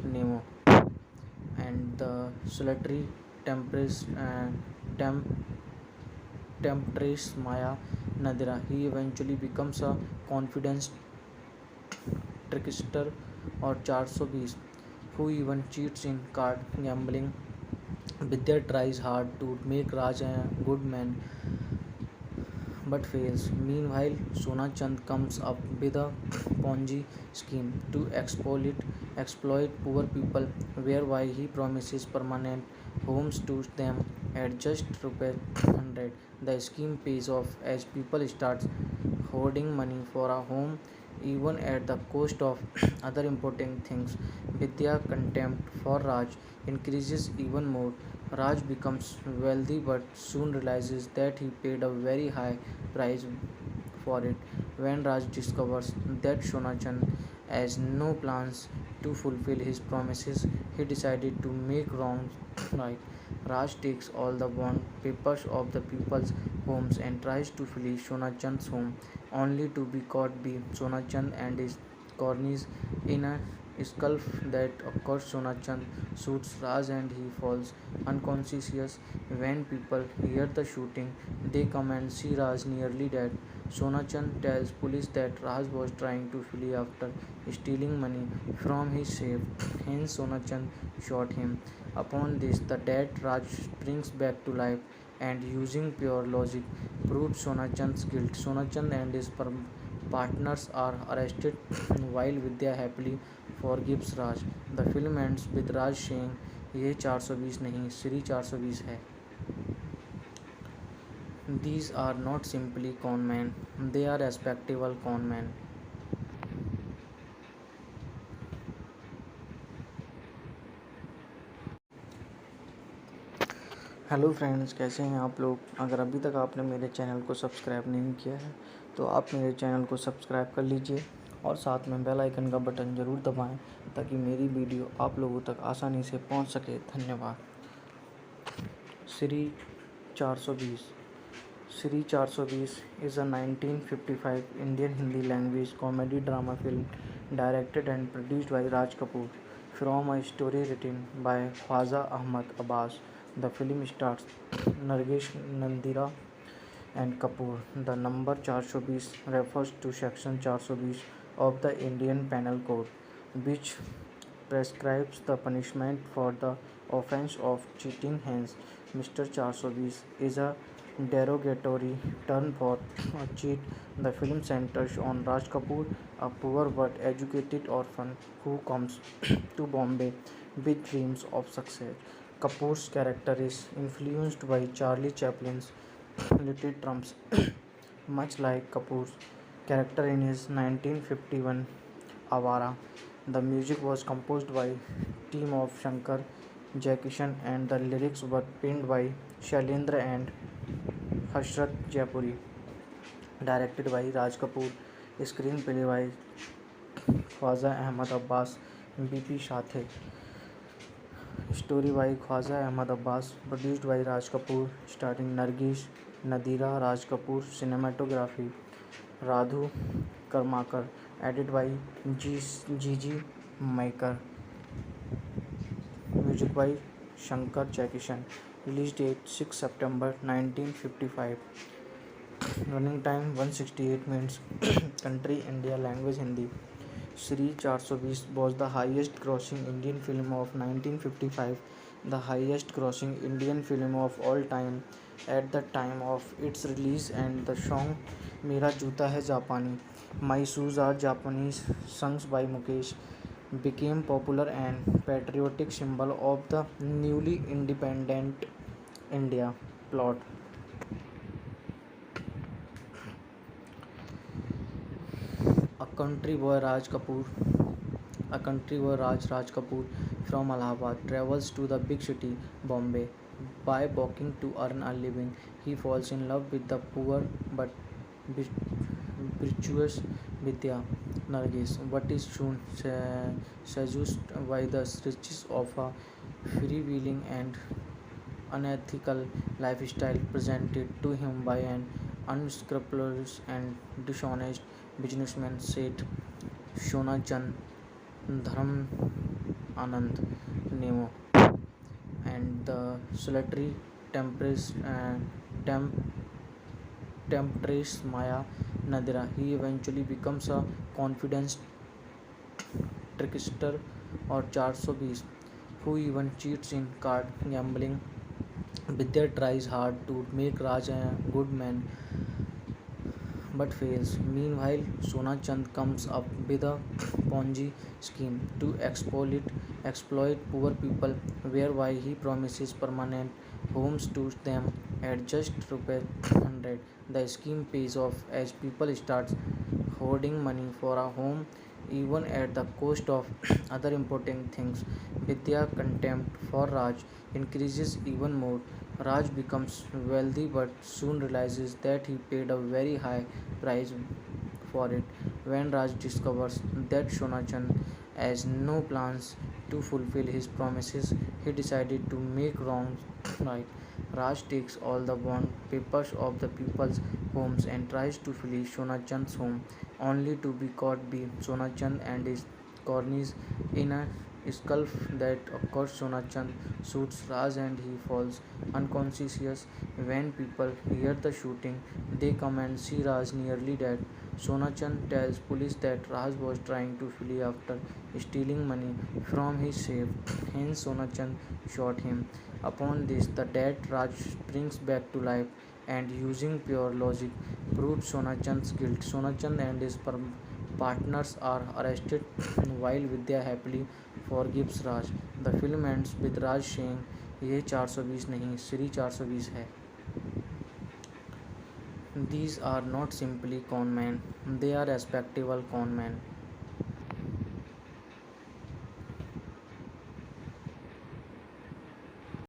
S1: Nemo, and the solitary temptress, temp- temptress Maya Nadira. He eventually becomes a confident trickster or 420 who even cheats in card gambling. Vidya tries hard to make Raj a good man but fails. Meanwhile, Sona Chand comes up with a Ponzi scheme to exploit poor people, whereby he promises permanent homes to them at just rupees 100. The scheme pays off as people start hoarding money for a home even at the cost of other important things. Vidya contempt for Raj increases even more. Raj becomes wealthy but soon realizes that he paid a very high price for it. When Raj discovers that Shonachan has no plans to fulfill his promises, he decided to make wrongs right. Raj takes all the bond papers of the people's homes and tries to flee Shonachand's home, only to be caught by Shonachand and his cronies in a scuffle that occurs. Shonachand shoots Raj and he falls unconscious. When people hear the shooting, they come and see Raj nearly dead. Shonachand tells police that Raj was trying to flee after stealing money from his safe. Hence, Shonachand shot him. Upon this, the dead Raj springs back to life and, using pure logic, proves Shonachand's guilt. Shonachand and his partners are arrested while Vidya happily forgives Raj. The film ends with Raj saying, "ये 420 नहीं, श्री 420 है." These are not simply con men; they are respectable con men. Hello friends, कैसे हैं आप लोग। अगर अभी तक आपने मेरे चैनल को सब्सक्राइब नहीं किया है तो आप मेरे चैनल को सब्सक्राइब कर लीजिए और साथ में बेल आइकन का बटन ज़रूर दबाएं ताकि मेरी वीडियो आप लोगों तक आसानी से पहुंच सके। धन्यवाद। Shri 420। Shri 420 is a 1955 Indian Hindi language comedy drama film directed and produced by Raj Kapoor from a story written by Khwaja Ahmad Abbas. The film stars Nargesh Nandira and Kapoor. The number 420 refers to Section 420 of the Indian Penal Code, which prescribes the punishment for the offence of cheating. Hence, Mr. 420 is a derogatory term for a cheat. The film centers on Raj Kapoor, a poor but educated orphan who comes to Bombay with dreams of success. Kapoor's character is influenced by Charlie Chaplin's Little Trumps, much like Kapoor's character in his 1951 Avara. The music was composed by team of Shankar Jaikishan and the lyrics were penned by Shailendra and Hashrat Jaipuri. Directed by Raj Kapoor, screenplay by Khwaja Ahmad Abbas, BP Shathe. Story by Khwaja Ahmad Abbas, produced by Raj Kapoor, starring Nargesh Nadira, Raj Kapoor. Cinematography Radhu Karmakar, edited by Gigi Maikar. Music by Shankar Jaikishan. Release date 6 September 1955. Running time 168 minutes. Country India. Language Hindi. Shri 420 was the highest grossing Indian film of 1955, the highest grossing Indian film of all time at the time of its release, and the song Mera Joota Hai Japani, My Shoes Are Japanese, sung by Mukesh, became popular and patriotic symbol of the newly independent India. Plot. A country boy Raj Kapoor Raj Kapoor from Allahabad travels to the big city Bombay by walking to earn a living. He falls in love with the poor but virtuous Vidya Nargis, but is soon seduced by the riches of a freewheeling and unethical lifestyle presented to him by an unscrupulous and dishonest businessman, Seth Shona Chand Dharam Anand Nemo, and the solitary temp- temptress Maya Nadira. He eventually becomes a confident trickster or 420 who even cheats in card gambling. Vidya tries hard to make Raj a good man but fails. Meanwhile, Sona Chand comes up with a Ponzi scheme to exploit poor people, whereby he promises permanent homes to them at just ₹100. The scheme pays off as people start hoarding money for a home, even at the cost of other important things. Vidya contempt for Raj increases even more. Raj becomes wealthy but soon realizes that he paid a very high price for it. When Raj discovers that Shonachan has no plans to fulfill his promises, he decided to make wrongs right. Raj takes all the bond papers of the people's homes and tries to flee Shonachand's home, only to be caught by Shonachand and his cronies in a scuffle that occurs. Shonachand shoots Raj and he falls unconscious. When people hear the shooting, they come and see Raj nearly dead. Shonachand tells police that Raj was trying to flee after stealing money from his safe. Hence, Shonachand shot him. Upon this, the dead Raj springs back to life and, using pure logic, proves Shonachand's guilt. Shonachand and his partners are arrested while Vidya happily forgives Raj. The film ends with Raj saying, "ये 420 नहीं, श्री 420 है." These are not simply con men, they are respectable con men.